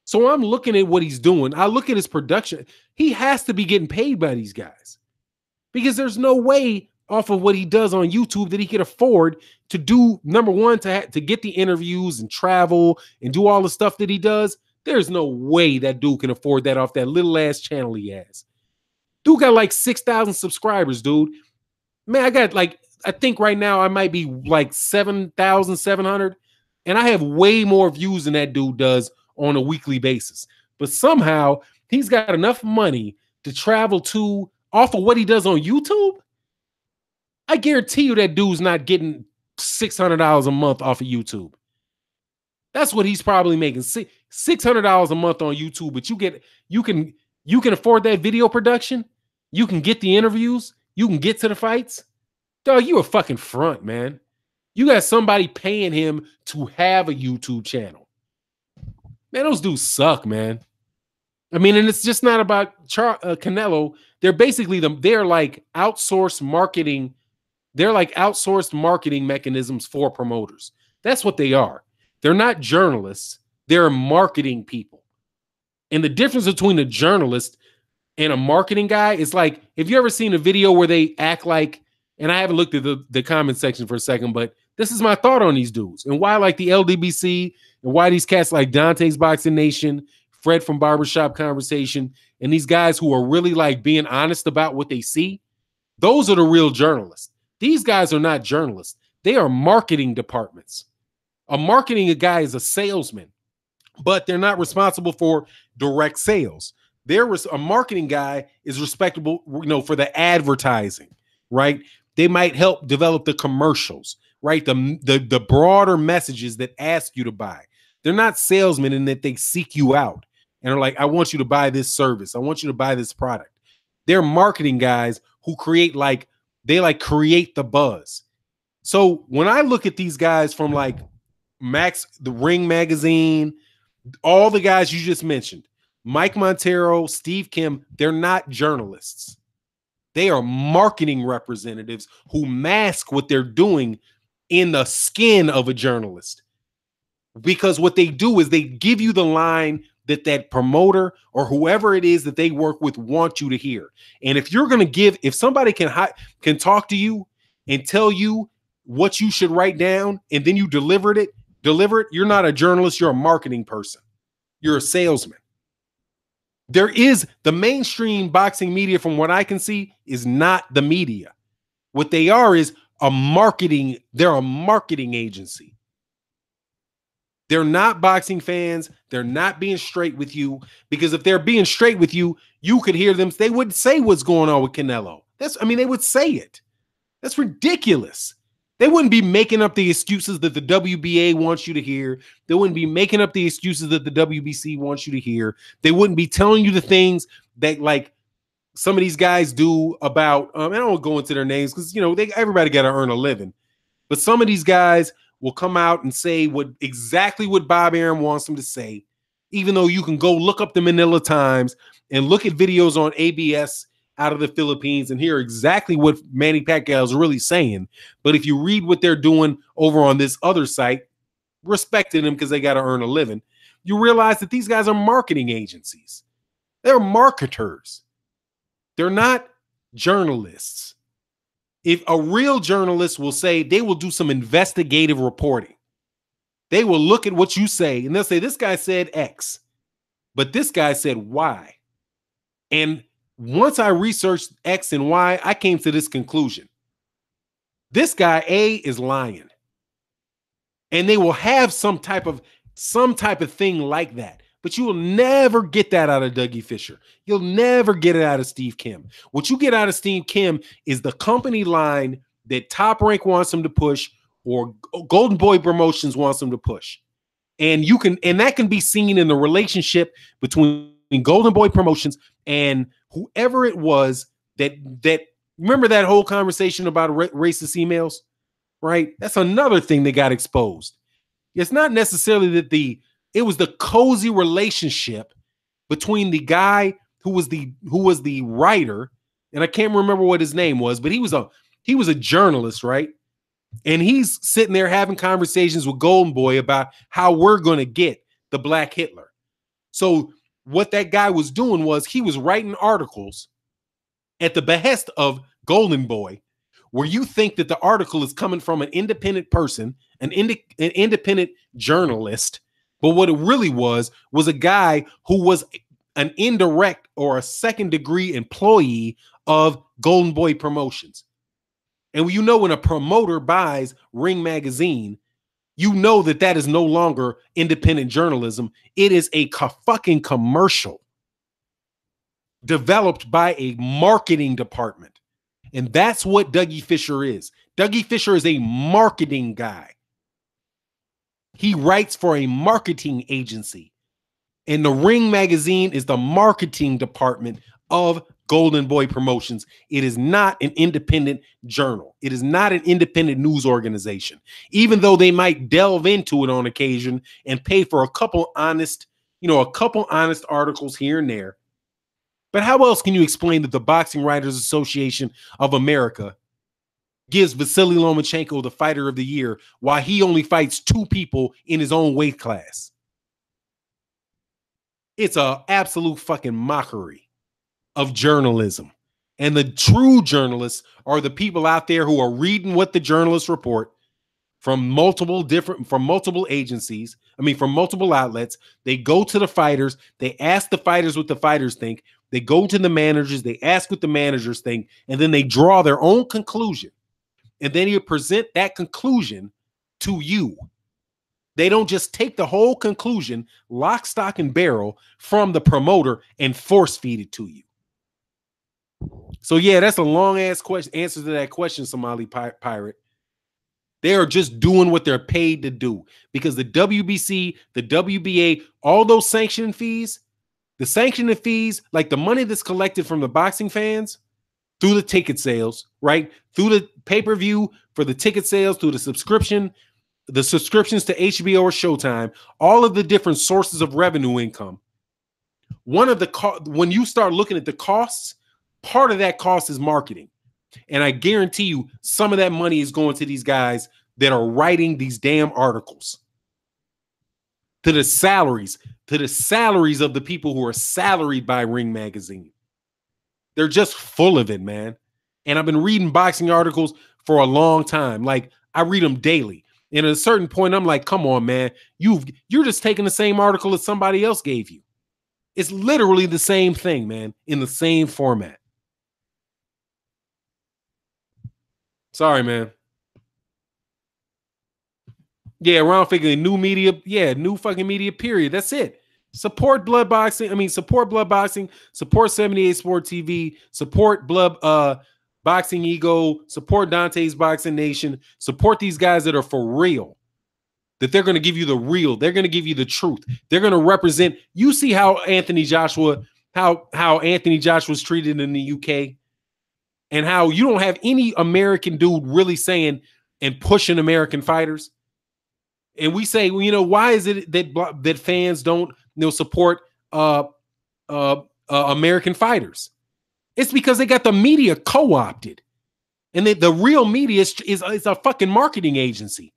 So I'm looking at what he's doing. I look at his production. He has to be getting paid by these guys because there's no way off of what he does on YouTube that he could afford to do, number one, to get the interviews and travel and do all the stuff that he does. There's no way that dude can afford that off that little ass channel he has. Dude got like 6,000 subscribers, dude. Man, I think right now I might be like 7,700. And I have way more views than that dude does on a weekly basis. But somehow he's got enough money to travel to off of what he does on YouTube. I guarantee you that dude's not getting $600 a month off of YouTube. That's what he's probably making. $600 a month on YouTube, but you can afford that video production. You can get the interviews. You can get to the fights. Dog, you a fucking front, man. You got somebody paying him to have a YouTube channel. Man, those dudes suck, man. I mean, and it's just not about Canelo. They're basically they're like outsourced marketing. They're like outsourced marketing mechanisms for promoters. That's what they are. They're not journalists. They're marketing people. And the difference between a journalist and a marketing guy is like, have you ever seen a video where they act like, and I haven't looked at the comment section for a second, but this is my thought on these dudes and why like the LDBC and why these cats like Dante's Boxing Nation, Fred from Barbershop Conversation, and these guys who are really like being honest about what they see, those are the real journalists. These guys are not journalists. They are marketing departments. A marketing guy is a salesman, but they're not responsible for direct sales. A marketing guy is respectable, for the advertising, right? They might help develop the commercials, right? The broader messages that ask you to buy. They're not salesmen in that they seek you out and are like, I want you to buy this service. I want you to buy this product. They're marketing guys who create create the buzz. So when I look at these guys from like the Ring magazine, all the guys you just mentioned, Mike Montero, Steve Kim, they're not journalists. They are marketing representatives who mask what they're doing in the skin of a journalist. Because what they do is they give you the line that promoter or whoever it is that they work with want you to hear. And if you're going to if somebody can talk to you and tell you what you should write down and then you deliver it, you're not a journalist, you're a marketing person. You're a salesman. The mainstream boxing media, from what I can see, is not the media. What they are is they're a marketing agency. They're not boxing fans. They're not being straight with you, because if they're being straight with you, you could hear them. They would say what's going on with Canelo. They would say it. That's ridiculous. They wouldn't be making up the excuses that the WBA wants you to hear. They wouldn't be making up the excuses that the WBC wants you to hear. They wouldn't be telling you the things that like some of these guys do about, I don't want to go into their names because, everybody got to earn a living. But some of these guys will come out and say exactly what Bob Arum wants them to say, even though you can go look up the Manila Times and look at videos on ABS out of the Philippines and hear exactly what Manny Pacquiao is really saying. But if you read what they're doing over on this other site, respecting them because they got to earn a living, you realize that these guys are marketing agencies. They're marketers. They're not journalists. If a real journalist will say, they will do some investigative reporting. They will look at what you say and they'll say, this guy said X, but this guy said Y. And once I researched X and Y, I came to this conclusion. This guy A is lying. And they will have some type of thing like that. But you will never get that out of Dougie Fisher. You'll never get it out of Steve Kim. What you get out of Steve Kim is the company line that Top Rank wants him to push or Golden Boy Promotions wants him to push. And that can be seen in the relationship between Golden Boy Promotions and whoever it was that remember that whole conversation about racist emails, right? That's another thing that got exposed. It's not necessarily that it was the cozy relationship between the guy who was the writer, and I can't remember what his name was, but he was a journalist, right? And he's sitting there having conversations with Golden Boy about how we're going to get the Black Hitler. So what that guy was doing was he was writing articles at the behest of Golden Boy, where you think that the article is coming from an independent person, an independent journalist, but what it really was a guy who was an indirect or a second degree employee of Golden Boy Promotions. And when a promoter buys Ring Magazine, you know that is no longer independent journalism. It is a fucking commercial developed by a marketing department. And that's what Dougie Fisher is. Dougie Fisher is a marketing guy. He writes for a marketing agency. And the Ring Magazine is the marketing department of Golden Boy Promotions. It is not an independent journal. It is not an independent news organization, even though they might delve into it on occasion and pay for a couple honest articles here and there. But how else can you explain that the Boxing Writers Association of America gives Vasily Lomachenko the Fighter of the Year while he only fights 2 people in his own weight class? It's an absolute fucking mockery of journalism. And the true journalists are the people out there who are reading what the journalists report from multiple agencies. From multiple outlets. They go to the fighters. They ask the fighters what the fighters think. They go to the managers. They ask what the managers think. And then they draw their own conclusion. And then you present that conclusion to you. They don't just take the whole conclusion, lock, stock, and barrel from the promoter and force feed it to you. So yeah, that's a long ass answer to that question, Somali Pirate. They are just doing what they're paid to do because the WBC, the WBA, all those sanctioning fees, like the money that's collected from the boxing fans through the ticket sales, right? Through the pay-per-view for the ticket sales, through the subscriptions to HBO or Showtime, all of the different sources of revenue income. When you start looking at the costs, part of that cost is marketing. And I guarantee you some of that money is going to these guys that are writing these damn articles. To the salaries of the people who are salaried by Ring Magazine. They're just full of it, man. And I've been reading boxing articles for a long time. Like, I read them daily. And at a certain point, I'm like, come on, man. You're just taking the same article that somebody else gave you. It's literally the same thing, man, in the same format. Sorry, man. Yeah, Ron Finkel, new media. Yeah, new fucking media, period. That's it. Support Blood Boxing. Support Blood Boxing. Support 78 Sport TV. Support Blood Boxing Ego. Support Dante's Boxing Nation. Support these guys that are for real. That they're going to give you the real. They're going to give you the truth. They're going to represent. You see how Anthony Joshua's treated in the UK, and how you don't have any American dude really saying and pushing American fighters. And we say, well, why is it that fans don't support American fighters? It's because they got the media co-opted. And the real media is a fucking marketing agency.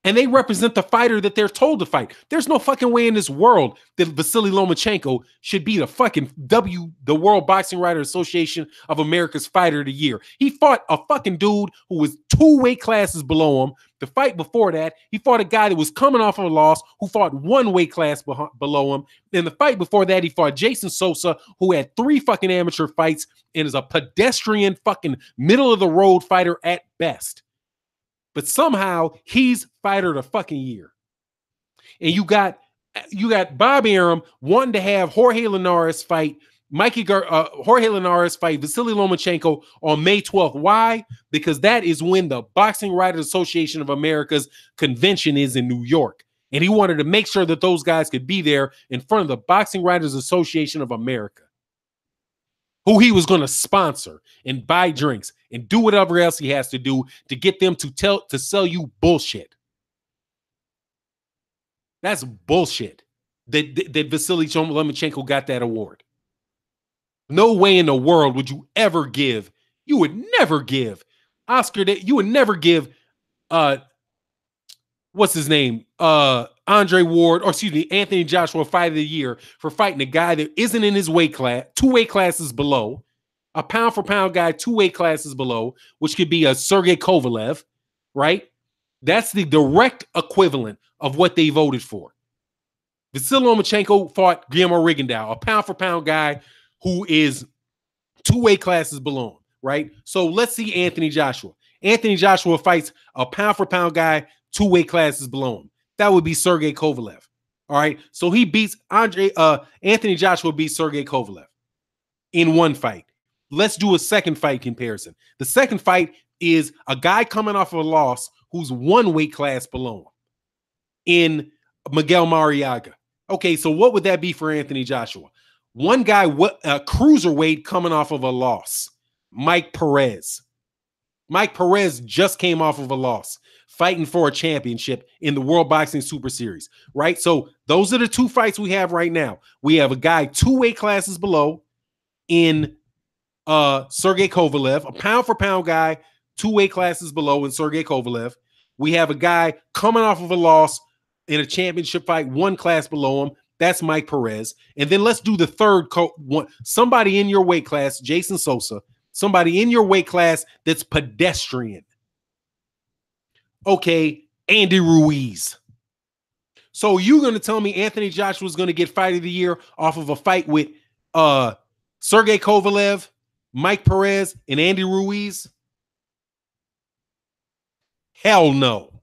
And they represent the fighter that they're told to fight. There's no fucking way in this world that Vasily Lomachenko should be the World Boxing Writers Association of America's Fighter of the Year. He fought a fucking dude who was 2 weight classes below him. The fight before that, he fought a guy that was coming off of a loss who fought 1 weight class below him. In the fight before that, he fought Jason Sosa, who had 3 fucking amateur fights and is a pedestrian fucking middle of the road fighter at best. But somehow he's fighter of the fucking year. And you got Bob Arum wanting to have Jorge Linares fight Vasily Lomachenko on May 12th. Why? Because that is when the Boxing Writers Association of America's convention is in New York. And he wanted to make sure that those guys could be there in front of the Boxing Writers Association of America, who he was going to sponsor and buy drinks and do whatever else he has to do to get them to sell you bullshit. That's bullshit that Vasily Lomachenko got that award. No way in the world would you ever give. You would never give Oscar that. You would never give what's his name? Andre Ward, or excuse me, Anthony Joshua Fight of the Year for fighting a guy that isn't in his weight class, 2 weight classes below, a pound for pound guy, 2 weight classes below, which could be a Sergey Kovalev, right? That's the direct equivalent of what they voted for. Vasily Lomachenko fought Guillermo Rigondeaux, a pound for pound guy who is 2 weight classes below him, right? So let's see Anthony Joshua. Anthony Joshua fights a pound for pound guy 2 weight classes below him. That would be Sergey Kovalev. All right. So he beats Anthony Joshua beats Sergey Kovalev in 1 fight. Let's do a second fight comparison. The second fight is a guy coming off of a loss who's 1 weight class below him in Miguel Mariaga. Okay, so what would that be for Anthony Joshua? One guy, cruiserweight coming off of a loss, Mike Perez. Mike Perez just came off of a loss, fighting for a championship in the World Boxing Super Series, right? So those are the 2 fights we have right now. We have a guy 2 weight classes below in Sergey Kovalev, a pound for pound guy, 2 weight classes below in Sergey Kovalev. We have a guy coming off of a loss in a championship fight, 1 class below him. That's Mike Perez. And then let's do the third one. Somebody in your weight class, Jason Sosa, somebody in your weight class that's pedestrian. Okay, Andy Ruiz. So you're going to tell me Anthony Joshua is going to get Fight of the Year off of a fight with Sergey Kovalev, Mike Perez, and Andy Ruiz? Hell no.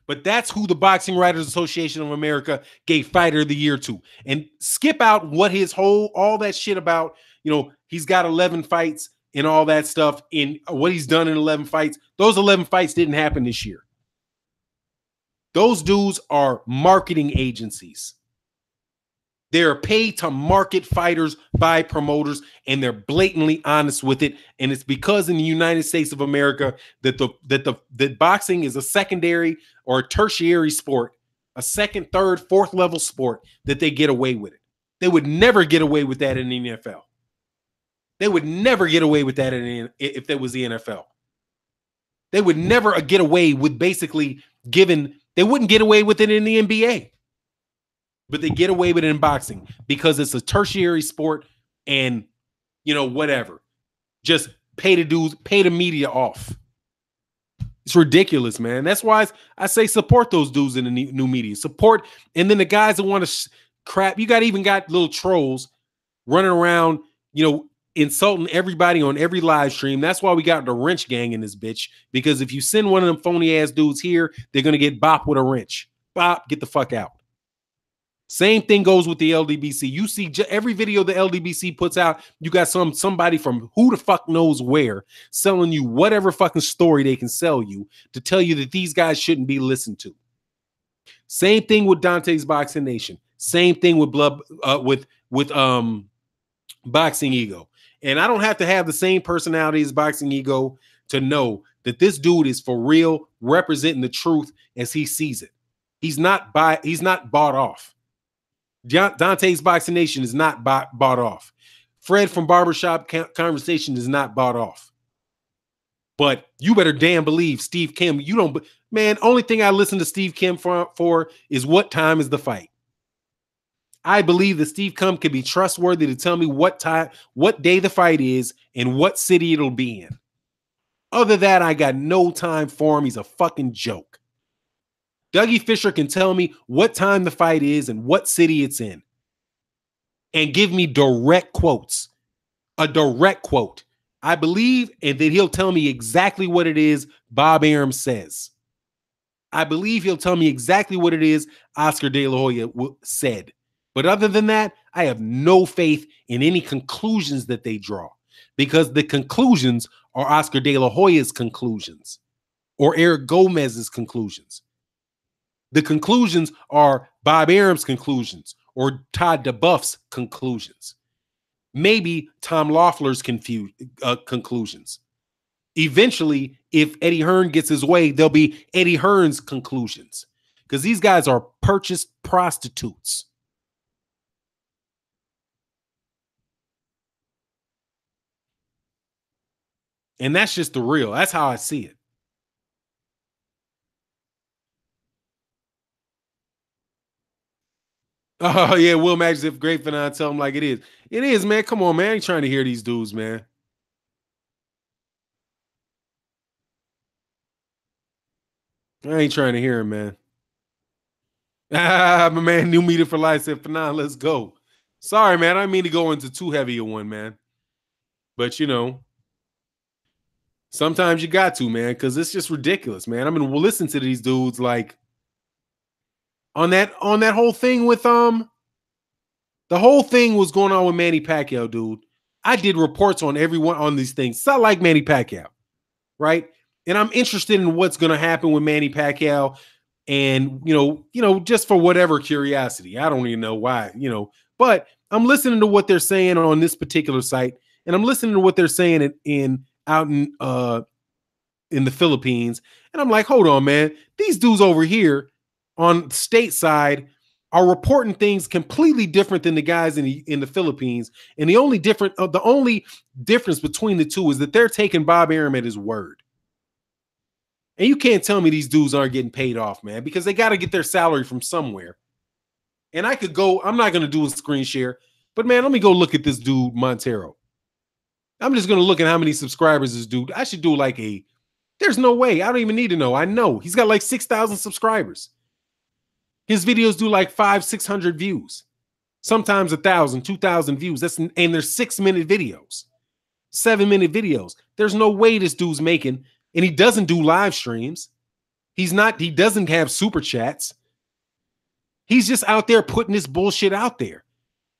But that's who the Boxing Writers Association of America gave Fighter of the Year to. And skip out what all that shit about, he's got 11 fights and all that stuff in what he's done in 11 fights. Those 11 fights didn't happen this year. Those dudes are marketing agencies. They're paid to market fighters by promoters, and they're blatantly honest with it. And it's because in the United States of America that boxing is a secondary or a tertiary sport, a 2nd, 3rd, 4th level sport, that they get away with it. They would never get away with that in the NFL. They would never get away with that if it was the NFL. They would never get away with basically they wouldn't get away with it in the NBA. But they get away with it in boxing because it's a tertiary sport and, whatever. Just pay the media off. It's ridiculous, man. That's why I say support those dudes in the new media. Support, and then the guys that want to crap. You got little trolls running around, insulting everybody on every live stream. That's why we got the wrench gang in this bitch. Because if you send one of them phony ass dudes here, they're gonna get bopped with a wrench. Bop, get the fuck out. Same thing goes with the LDBC. You see every video the LDBC puts out, you got somebody from who the fuck knows where selling you whatever fucking story they can sell you to tell you that these guys shouldn't be listened to. Same thing with Dante's Boxing Nation. Same thing with Boxing Ego. And I don't have to have the same personality as Boxing Ego to know that this dude is for real, representing the truth as he sees it. He's not bought off. Dante's Boxing Nation is not bought off. Fred from Barbershop Conversation is not bought off. But you better damn believe Steve Kim. You don't, man. Only thing I listen to Steve Kim for is what time is the fight. I believe that Steve Kim can be trustworthy to tell me what time, what day the fight is, and what city it'll be in. Other than that, I got no time for him. He's a fucking joke. Dougie Fisher can tell me what time the fight is and what city it's in, and give me direct quotes. A direct quote. I believe, and then he'll tell me exactly what it is Bob Arum says. I believe he'll tell me exactly what it is Oscar De La Hoya said. But other than that, I have no faith in any conclusions that they draw, because the conclusions are Oscar De La Hoya's conclusions or Eric Gomez's conclusions. The conclusions are Bob Arum's conclusions or Todd DeBuff's conclusions. Maybe Tom Loeffler's conclusions. Eventually, if Eddie Hearn gets his way, there'll be Eddie Hearn's conclusions, because these guys are purchased prostitutes. And that's just the real. That's how I see it. Oh, yeah, Will Max, if great for not tell him like it is. It is, man. Come on, man. I ain't trying to hear these dudes, man. I ain't trying to hear him, man. My man, New Media for Life said, "Fanon, let's go." Sorry, man. I didn't mean to go into too heavy a one, man. But, you know, sometimes you got to, man, because it's just ridiculous, man. I mean, we'll listen to these dudes like on that whole thing with the whole thing was going on with Manny Pacquiao, dude. I did reports on everyone on these things. It's not like Manny Pacquiao, right? And I'm interested in what's going to happen with Manny Pacquiao, and you know, just for whatever curiosity. I don't even know why, but I'm listening to what they're saying on this particular site, and I'm listening to what they're saying out in the Philippines, and I'm like, hold on, man, these dudes over here on stateside are reporting things completely different than the guys in the Philippines, and the only difference between the two is that they're taking Bob Arum at his word. And you can't tell me these dudes aren't getting paid off, man, because they got to get their salary from somewhere. And I could go, I'm not going to do a screen share, but man, let me go look at this dude, Montero. I'm just going to look at how many subscribers this dude. I should do like there's no way. I don't even need to know. I know he's got like 6,000 subscribers. His videos do like 500-600 views, sometimes 1,000, 2,000 views. And they're 6-minute videos, 7-minute videos. There's no way this dude's making. And he doesn't do live streams. He doesn't have super chats. He's just out there putting this bullshit out there,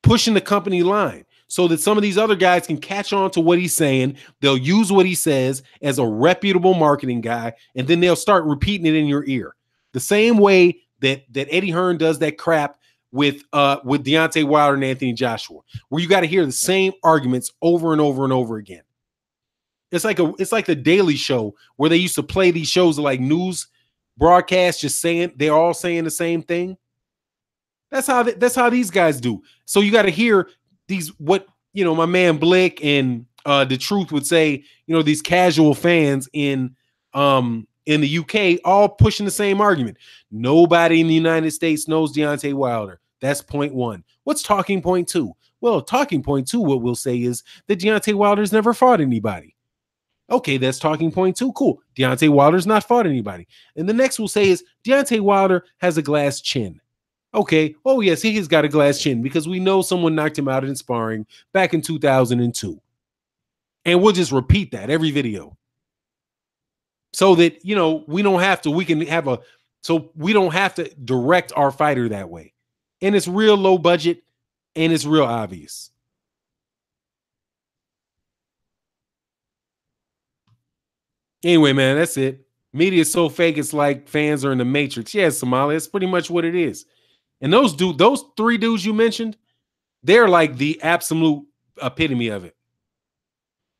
pushing the company line so that some of these other guys can catch on to what he's saying. They'll use what he says as a reputable marketing guy, and then they'll start repeating it in your ear. The same way that Eddie Hearn does that crap with Deontay Wilder and Anthony Joshua, where you got to hear the same arguments over and over and over again. It's like the Daily Show, where they used to play these shows like news broadcasts, just saying they're all saying the same thing. That's how these guys do. So you got to hear what my man Blick and The Truth would say. These casual fans in the UK all pushing the same argument. Nobody in the United States knows Deontay Wilder. That's point one. What's talking point two? Well, talking point two, what we'll say is that Deontay Wilder's never fought anybody. Okay, that's talking point two. Cool. Deontay Wilder's not fought anybody. And the next we'll say is Deontay Wilder has a glass chin. Okay. Oh, yes, he has got a glass chin because we know someone knocked him out in sparring back in 2002. And we'll just repeat that every video. So that, we don't have to, so we don't have to direct our fighter that way. And it's real low budget and it's real obvious. Anyway, man, that's it. Media is so fake, it's like fans are in the Matrix. Yeah, Somalia, it's pretty much what it is. And those three dudes you mentioned, they're like the absolute epitome of it.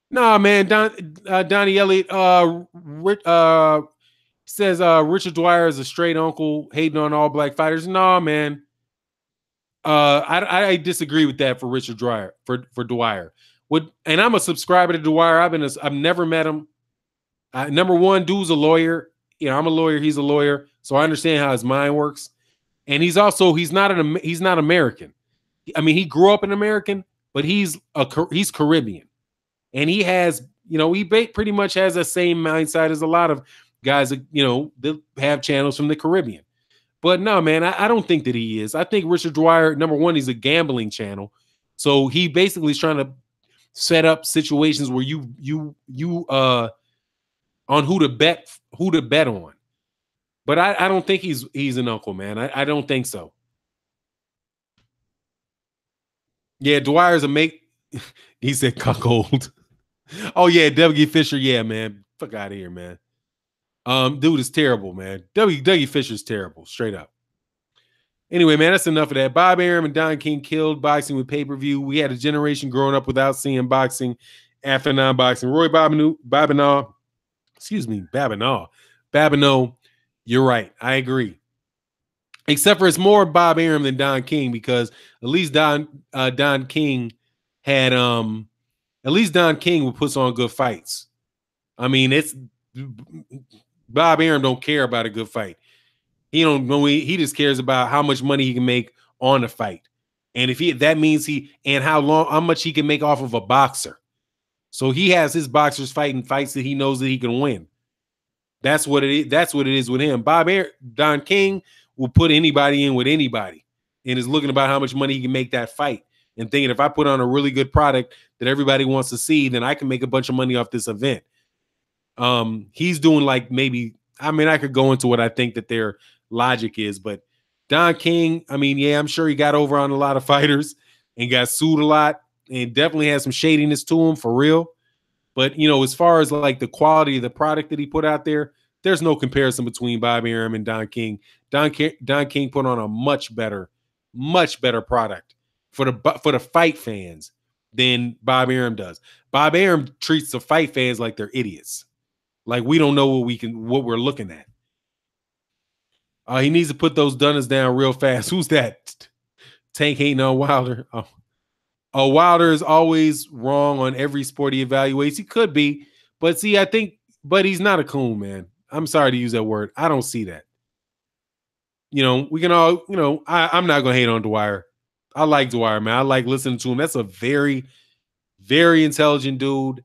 Nah, man, Donnie Elliott says Richard Dwyer is a straight uncle hating on all black fighters. Nah, man. I disagree with that for Richard Dwyer, for Dwyer. And I'm a subscriber to Dwyer. I've never met him. Number one, dude's a lawyer. You know, I'm a lawyer. He's a lawyer, so I understand how his mind works. And he's not American. I mean, he grew up an American, but he's Caribbean, and he has, you know, he pretty much has the same mindset as a lot of guys that, you know, that have channels from the Caribbean. But no, man, I don't think that he is. I think Richard Dwyer, number one, he's a gambling channel, so he basically is trying to set up situations where you on who to bet on. But I don't think he's an uncle, man. I don't think so. Yeah, Dwyer's a make. He said cuckold. Oh yeah, W. Fisher. Yeah, man. Fuck out of here, man. Dude is terrible, man. W. Fisher's terrible, straight up. Anyway, man, that's enough of that. Bob Arum and Don King killed boxing with pay-per-view. We had a generation growing up without seeing boxing after non-boxing. Roy Babineau, excuse me, Babineau, you're right. I agree. Except for it's more Bob Arum than Don King, because at least Don King had at least Don King would put on good fights. I mean, it's Bob Arum don't care about a good fight. He don't know. He just cares about how much money he can make on a fight, and if that means how much he can make off of a boxer. So he has his boxers fighting fights that he knows that he can win. That's what it is. That's what it is with him. Don King will put anybody in with anybody, and is looking about how much money he can make that fight, and thinking, if I put on a really good product that everybody wants to see, then I can make a bunch of money off this event. He's doing like maybe. I mean, I could go into what I think that their logic is, but Don King, I mean, yeah, I'm sure he got over on a lot of fighters and got sued a lot, and definitely has some shadiness to him for real. But, you know, as far as like the quality of the product that he put out there, there's no comparison between Bob Arum and Don King. Don King put on a much better product for the fight fans than Bob Arum does. Bob Arum treats the fight fans like they're idiots. Like we don't know what we're looking at. He needs to put those Dunners down real fast. Who's that? Tank hating on Wilder. Oh, Wilder is always wrong on every sport he evaluates. He could be, but see, but he's not a coon, man. I'm sorry to use that word. I don't see that. You know, we can all, you know, I'm not going to hate on Dwyer. I like Dwyer, man. I like listening to him. That's a very, very intelligent dude.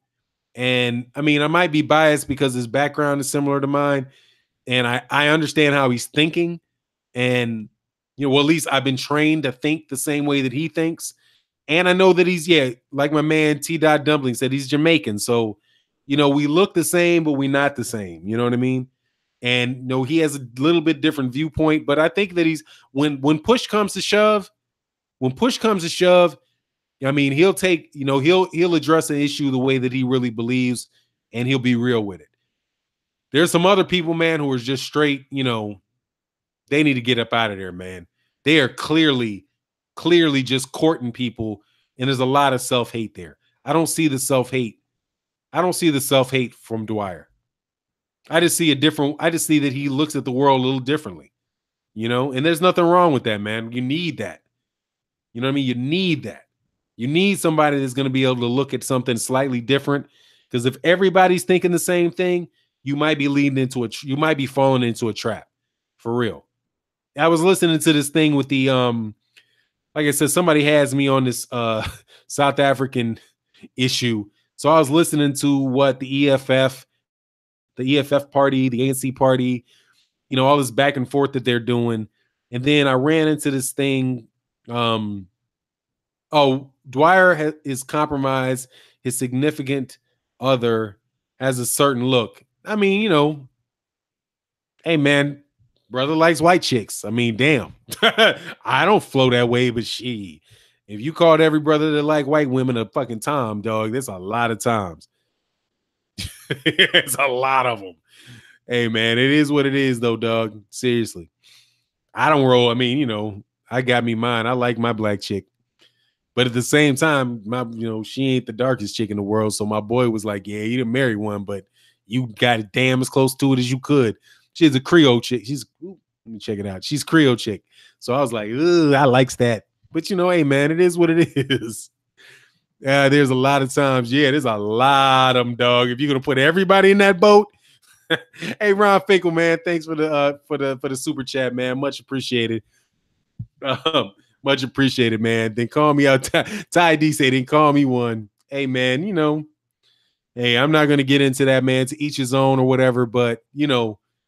And I mean, I might be biased because his background is similar to mine. And I understand how he's thinking. And, you know, well, at least I've been trained to think the same way that he thinks. And I know that he's, yeah, like my man T. Dumpling said, he's Jamaican. So, you know, we look the same, but we're not the same. You know what I mean? And, you know, he has a little bit different viewpoint. But I think that when push comes to shove, I mean, he'll take, you know, he'll address an issue the way that he really believes, and he'll be real with it. There's some other people, man, who are just straight, you know, they need to get up out of there, man. They are clearly just courting people, and there's a lot of self-hate there. I don't see the self-hate. I don't see the self-hate from Dwyer. I just see that he looks at the world a little differently, you know, and there's nothing wrong with that, man. You need that. You know what I mean? You need that. You need somebody that's going to be able to look at something slightly different, because if everybody's thinking the same thing, you might be you might be falling into a trap, for real. I was listening to this thing with the like I said, somebody has me on this South African issue. So I was listening to what the EFF party, the ANC party, you know, all this back and forth that they're doing. And then I ran into this thing. Dwyer is compromised. His significant other has a certain look. I mean, you know, hey, man, brother likes white chicks. I mean, damn. I don't flow that way, but if you called every brother that like white women a fucking Tom, dog, there's a lot of times. It's a lot of them. Hey, man, it is what it is, though, dog. Seriously. I don't roll. I mean, you know, I got me mine. I like my black chick. But at the same time, she ain't the darkest chick in the world. So my boy was like, yeah, you didn't marry one, but you got it damn as close to it as you could. She's a Creole chick. Let me check it out. She's Creole chick. So I was like, I likes that. But hey, man, it is what it is. There's a lot of times. Yeah, there's a lot of them, dog. If you're gonna put everybody in that boat. Hey, Ron Finkel, man, thanks for the super chat, man. Much appreciated. Much appreciated, man. Then call me out. Ty D said, then call me one. Hey, man, hey, I'm not gonna get into that, man. To each his own or whatever, but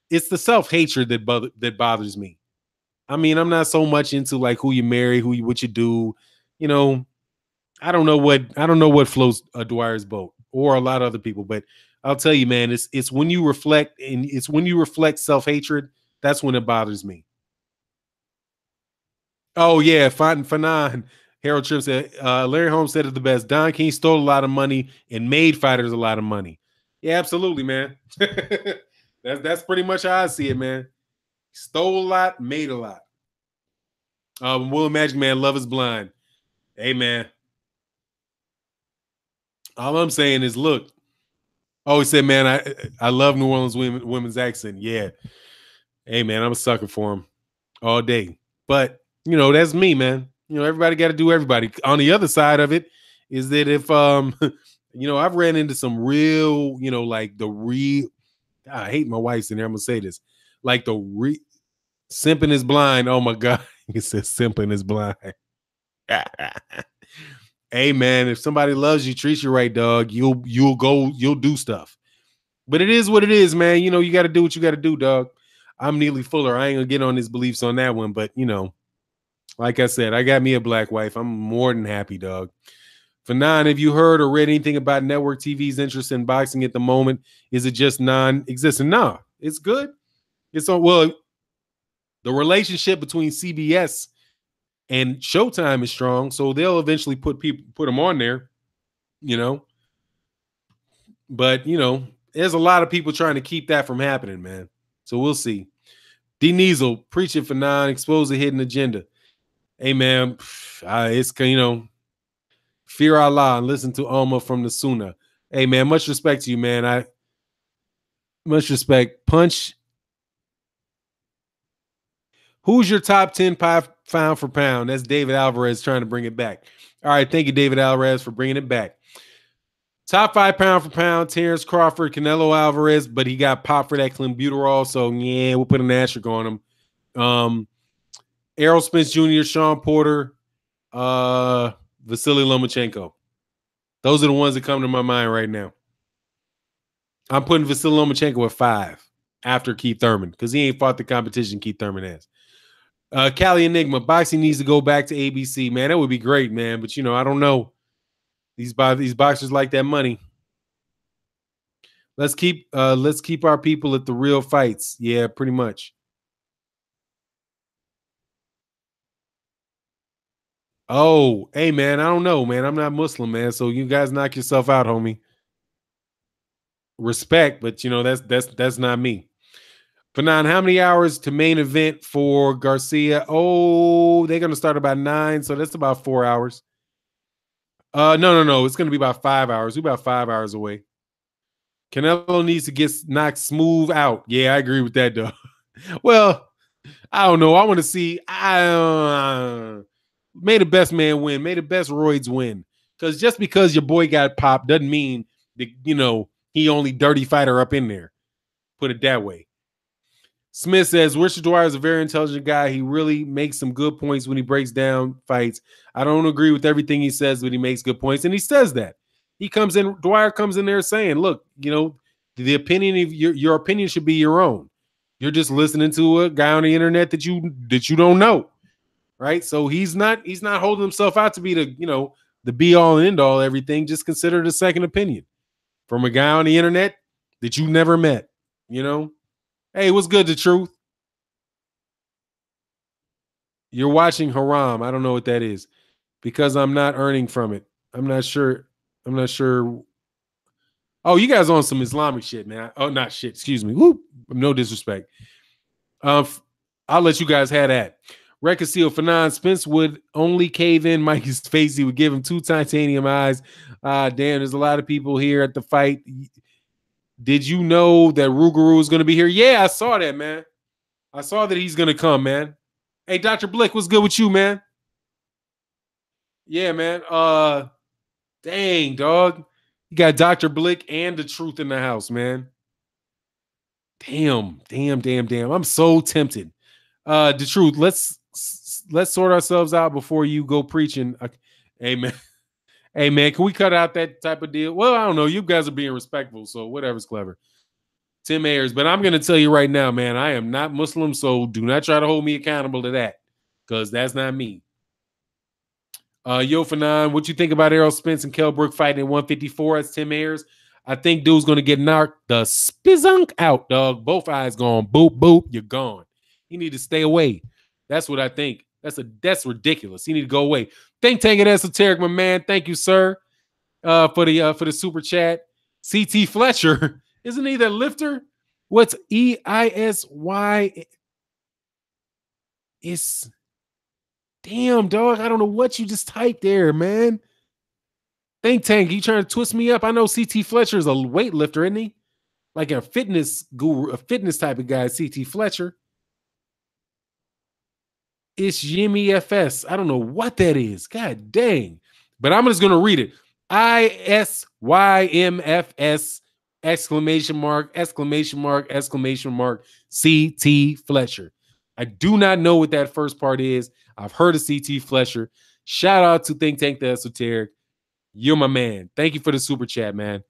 it's the self-hatred that bothers me. I mean, I'm not so much into like who you marry, what you do. I don't know what floats Dwyer's boat or a lot of other people, but I'll tell you, man, it's when you reflect and it's when you reflect self-hatred, that's when it bothers me. Oh yeah, Fanon. Harold Trim said Larry Holmes said it the best. Don King stole a lot of money and made fighters a lot of money. Yeah, absolutely, man. that's pretty much how I see it, man. Stole a lot, made a lot. Will Magic Man, love is blind. Hey, man. All I'm saying is, look. Oh, he said, man, I love New Orleans women's accent. Yeah. Hey, man, I'm a sucker for him all day. But, that's me, man. Everybody got to do everybody. On the other side of it is that if, I've ran into some real, like the real, I hate my wife's in there. I'm going to say this. Like simping is blind. Oh, my God. He says simping is blind. Hey, man, if somebody loves you, treats you right, dog, you'll do stuff. But it is what it is, man. You got to do what you got to do, dog. I'm Neely Fuller. I ain't gonna get on his beliefs on that one, but like I said, I got me a black wife. I'm more than happy, dog. Fanon, have you heard or read anything about network TV's interest in boxing at the moment? Is it just non-existent? No, it's good. It's on. Well, the relationship between CBS and Showtime is strong, so they'll eventually put them on there. But there's a lot of people trying to keep that from happening, man. So we'll see. D Niesel preaching for expose a hidden agenda. Hey, man, it's fear Allah and listen to Alma from the Sunnah. Hey, man, much respect to you, man. Much respect. Punch. Who's your top 10 pound for pound? That's David Alvarez trying to bring it back. All right, thank you, David Alvarez, for bringing it back. Top 5 pound for pound, Terrence Crawford, Canelo Alvarez, but he got popped for that clenbuterol, so yeah, we'll put an asterisk on him. Errol Spence Jr., Sean Porter, Vasily Lomachenko. Those are the ones that come to my mind right now. I'm putting Vasily Lomachenko at 5 after Keith Thurman because he ain't fought the competition Keith Thurman has. Cali Enigma, boxing needs to go back to ABC, man. That would be great, man. But I don't know. These boxers like that money. Let's keep our people at the real fights. Yeah, pretty much. Oh, hey, man, I don't know, man. I'm not Muslim, man. So you guys knock yourself out, homie. Respect, but that's not me. Fanon, how many hours to main event for Garcia? Oh, they're gonna start about 9, so that's about 4 hours. No. It's gonna be about 5 hours. We're about 5 hours away. Canelo needs to get knocked smooth out. Yeah, I agree with that, though. Well, I don't know. I want to see. May the best man win. May the best roids win. Because just because your boy got popped doesn't mean that he only dirty fighter up in there. Put it that way. Smith says, Richard Dwyer is a very intelligent guy. He really makes some good points when he breaks down fights. I don't agree with everything he says, but he makes good points. And he says that. Dwyer comes in there saying, look, the opinion of your opinion should be your own. You're just listening to a guy on the internet that you don't know. Right. So he's not holding himself out to be the be all and end all everything. Just consider it a second opinion from a guy on the internet that you never met. Hey, what's good, The Truth? You're watching Haram. I don't know what that is because I'm not earning from it. I'm not sure. Oh, you guys on some Islamic shit, man. Oh, not shit. Excuse me. Whoop. No disrespect. I'll let you guys have that. Recasile Fanon Spence would only cave in Mikey's face. He would give him 2 titanium eyes. Damn, there's a lot of people here at the fight. Did you know that Rougarou is going to be here? Yeah, I saw that, man. I saw that he's going to come, man. Hey, Dr. Blick, what's good with you, man? Yeah, man. Dang, dog. You got Dr. Blick and the truth in the house, man. Damn, damn, damn, damn. I'm so tempted. The truth. Let's sort ourselves out before you go preaching. Hey, man. Hey, man, can we cut out that type of deal? Well, I don't know. You guys are being respectful, so whatever's clever. Tim Ayers, but I'm going to tell you right now, man, I am not Muslim, so do not try to hold me accountable to that, because that's not me. Yo, Fanon, what you think about Errol Spence and Kell Brook fighting at 154? That's Tim Ayers. I think dude's going to get knocked the spizunk out, dog. Both eyes gone. Boop, boop. You're gone. You need to stay away. That's what I think. That's ridiculous. You need to go away. Think Tank and Esoteric, my man. Thank you, sir, for the super chat. CT Fletcher. Isn't he the lifter? What's EISY? It's damn, dog. I don't know what you just typed there, man. Think Tank, you trying to twist me up? I know CT Fletcher is a weightlifter, isn't he? Like a fitness guru, a fitness type of guy, CT Fletcher. It's Jimmy FS. I don't know what that is. God dang. But I'm just going to read it. ISYMFS exclamation mark, exclamation mark, exclamation mark, CT Fletcher. I do not know what that first part is. I've heard of CT Fletcher. Shout out to Think Tank the Esoteric. You're my man. Thank you for the super chat, man.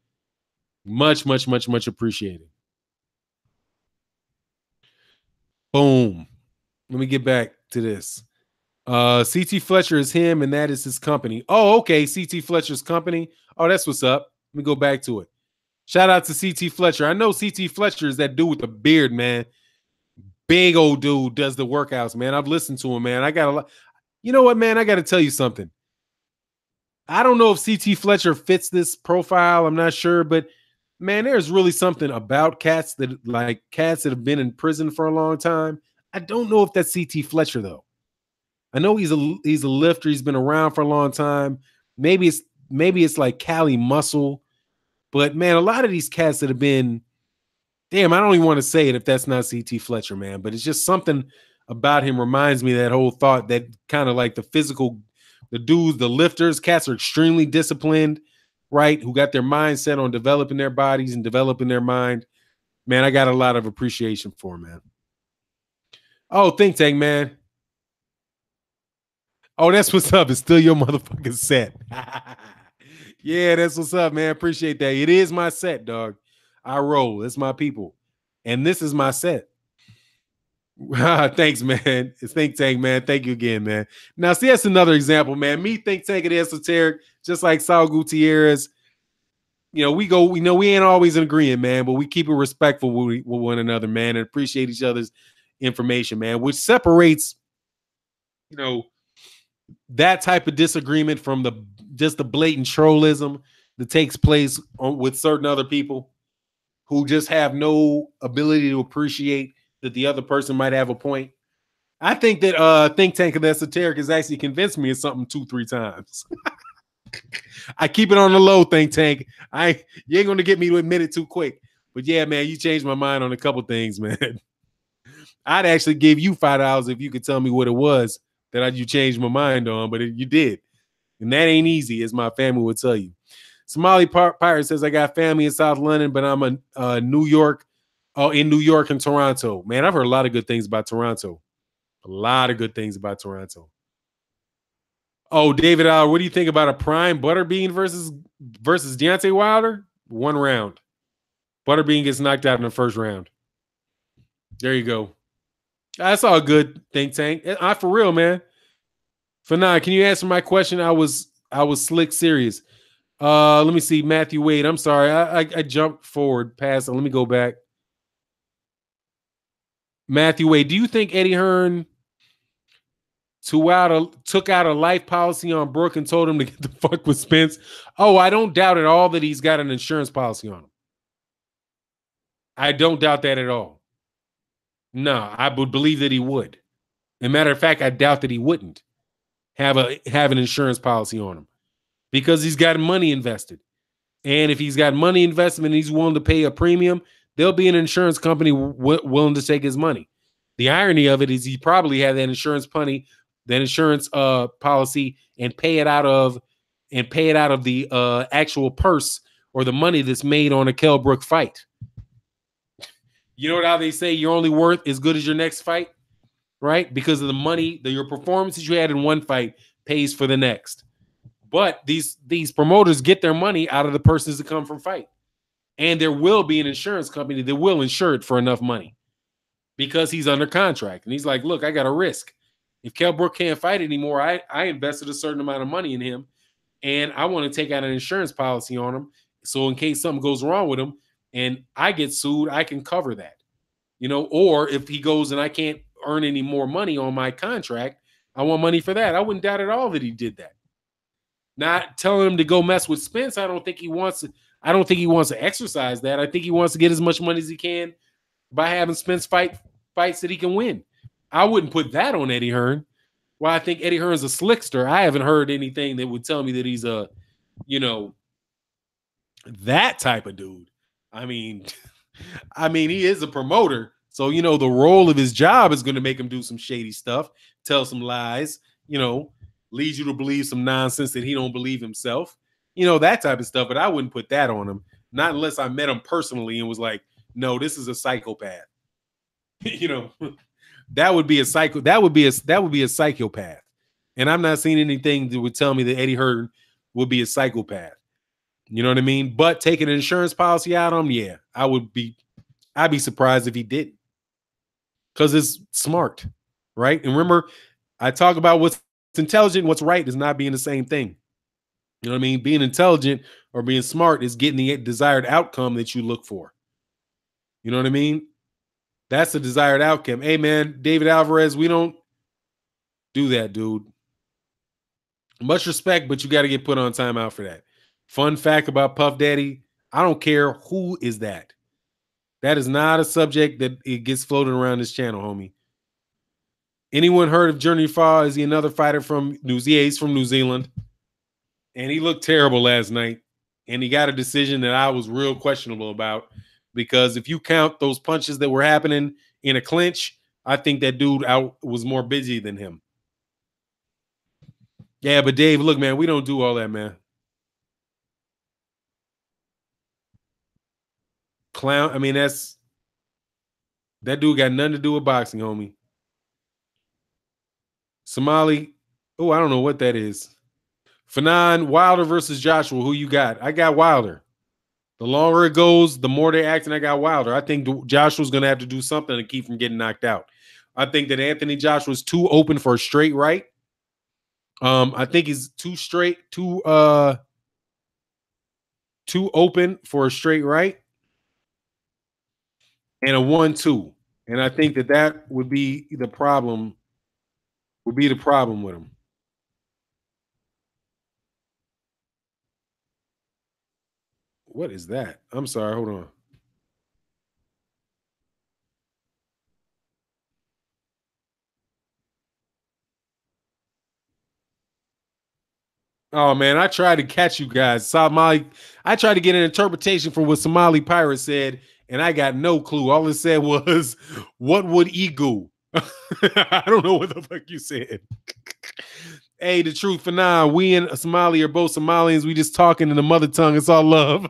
Much, much, much, much appreciated. Boom. Let me get back to this. CT Fletcher is him, and that is his company. Oh, okay. CT Fletcher's company. Oh, that's what's up. Let me go back to it. Shout out to CT Fletcher. I know CT Fletcher is that dude with the beard, man. Big old dude, does the workouts, man. I've listened to him, man. I got a lot. You know what, man? I got to tell you something. I don't know if CT Fletcher fits this profile. I'm not sure, but man, there's really something about cats that have been in prison for a long time. I don't know if that's CT Fletcher though. I know he's a lifter. He's been around for a long time. Maybe it's like Cali Muscle, but man, a lot of these cats that have been, damn, I don't even want to say it if that's not CT Fletcher, man. But it's just something about him reminds me of that whole thought that kind of like the physical. The dudes, the lifters, cats are extremely disciplined, right? Who got their mindset on developing their bodies and developing their mind. Man, I got a lot of appreciation for him, man. Oh, Think Tank, man. Oh, that's what's up. It's still your motherfucking set. Yeah, that's what's up, man. Appreciate that. It is my set, dog. I roll. It's my people. And this is my set. Thanks, man. It's Think Tank, man. Thank you again, man. Now, see, that's another example, man. Me, Think Tank, and Esoteric, just like Saul Gutierrez. You know, we ain't always in agreement, man, but we keep it respectful with one another, man, and appreciate each other's information, man, which separates, you know, that type of disagreement from the blatant trollism that takes place with certain other people who just have no ability to appreciate that the other person might have a point. I think that Think Tank and Esoteric has actually convinced me of something 2-3 times. I keep it on the low, Think Tank. You ain't gonna get me to admit it too quick. But yeah, man, you changed my mind on a couple things, man. I'd actually give you $5 if you could tell me what it was that you changed my mind on, but you did. And that ain't easy, as my family would tell you. Somali Pirate says, I got family in South London, but I'm in New York and Toronto. Man, I've heard a lot of good things about Toronto. A lot of good things about Toronto. Oh, David, what do you think about a prime Butterbean versus Deontay Wilder? 1 round. Butterbean gets knocked out in the first round. There you go. That's all good, Think Tank. For real, man. Fanon, can you answer my question? I was slick serious. Let me see. Matthew Wade. I'm sorry. I jumped forward past it. Let me go back. Matthew Wade, do you think Eddie Hearn took out a life policy on Brooke and told him to get the fuck with Spence? Oh, I don't doubt at all that he's got an insurance policy on him. I don't doubt that at all. No, I would believe that he would. As a matter of fact, I doubt that he wouldn't have an insurance policy on him because he's got money invested. And if he's got money investment and he's willing to pay a premium, there'll be an insurance company willing to take his money. The irony of it is he probably had that insurance money that insurance policy and pay it out of the actual purse or the money that's made on a Kell Brook fight. You know how they say you're only worth as good as your next fight, right? Because of the money that your performances you had in one fight pays for the next. But these promoters get their money out of the persons that come from fight. And there will be an insurance company that will insure it for enough money because he's under contract. And he's like, look, I got a risk. If Kell Brook can't fight anymore, I invested a certain amount of money in him, and I want to take out an insurance policy on him. So in case something goes wrong with him and I get sued, I can cover that. You know, or if he goes and I can't earn any more money on my contract, I want money for that. I wouldn't doubt at all that he did that. Not telling him to go mess with Spence. I don't think he wants to exercise that. I think he wants to get as much money as he can by having Spence fights that he can win. I wouldn't put that on Eddie Hearn. Well, I think Eddie Hearn's a slickster. I haven't heard anything that would tell me that he's a, that type of dude. I mean, he is a promoter. So, the role of his job is going to make him do some shady stuff, tell some lies, lead you to believe some nonsense that he don't believe himself, that type of stuff. But I wouldn't put that on him, not unless I met him personally and was like, no, this is a psychopath. That would be a psychopath. And I'm not seeing anything that would tell me that Eddie Hearn would be a psychopath. You know what I mean? But taking an insurance policy out on him, yeah, I'd be surprised if he didn't. Because it's smart, right? And remember, I talk about what's intelligent and what's right is not being the same thing. You know what I mean? Being intelligent or being smart is getting the desired outcome that you look for. You know what I mean? That's the desired outcome. Hey, man, David Alvarez, we don't do that, dude. Much respect, but you got to get put on timeout for that. Fun fact about Puff Daddy, I don't care who is that. That is not a subject that it gets floated around this channel, homie. Anyone heard of Journey Fall? Is he another fighter from New Zealand? He's from New Zealand. And he looked terrible last night. And he got a decision that I was real questionable about. Because if you count those punches that were happening in a clinch, I think that dude was more busy than him. Yeah, but Dave, look, man, we don't do all that, man. Clown, I mean, that dude got nothing to do with boxing, homie. Somali, oh, I don't know what that is. Fanon, Wilder versus Joshua, who you got? I got Wilder. The longer it goes, the more they're acting. I got Wilder. I think Joshua's going to have to do something to keep from getting knocked out. I think that Anthony Joshua's too open for a straight right. I think he's too open for a straight right. And a 1-2. And I think that would be the problem. Would be the problem with him. What is that? I'm sorry. Hold on. Oh, man, I tried to catch you guys. I tried to get an interpretation for what Somali Pirate said, and I got no clue. All it said was, what would Egu? I don't know what the fuck you said. Hey, the truth for now, we and Somali are both Somalians. We just talking in the mother tongue. It's all love.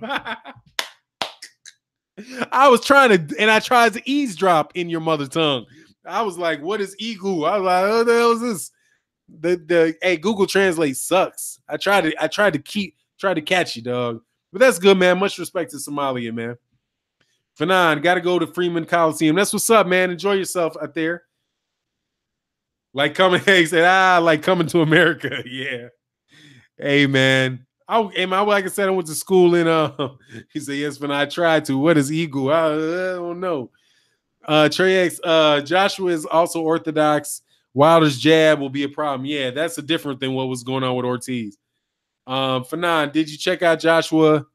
I tried to eavesdrop in your mother tongue. I was like, what is Egu? I was like, what the hell is this? Hey, Google Translate sucks. I tried to catch you, dog. But that's good, man. Much respect to Somalia, man. Fanon, gotta go to Freeman Coliseum. That's what's up, man. Enjoy yourself out there. Like coming, he said, like coming to America. Yeah. Hey, man. Like I said, I went to school in he said, yes, but I tried to. What is Egu? I don't know. Trey X, Joshua is also Orthodox. Wilder's jab will be a problem. Yeah, that's different than what was going on with Ortiz. Fanon, did you check out Joshua?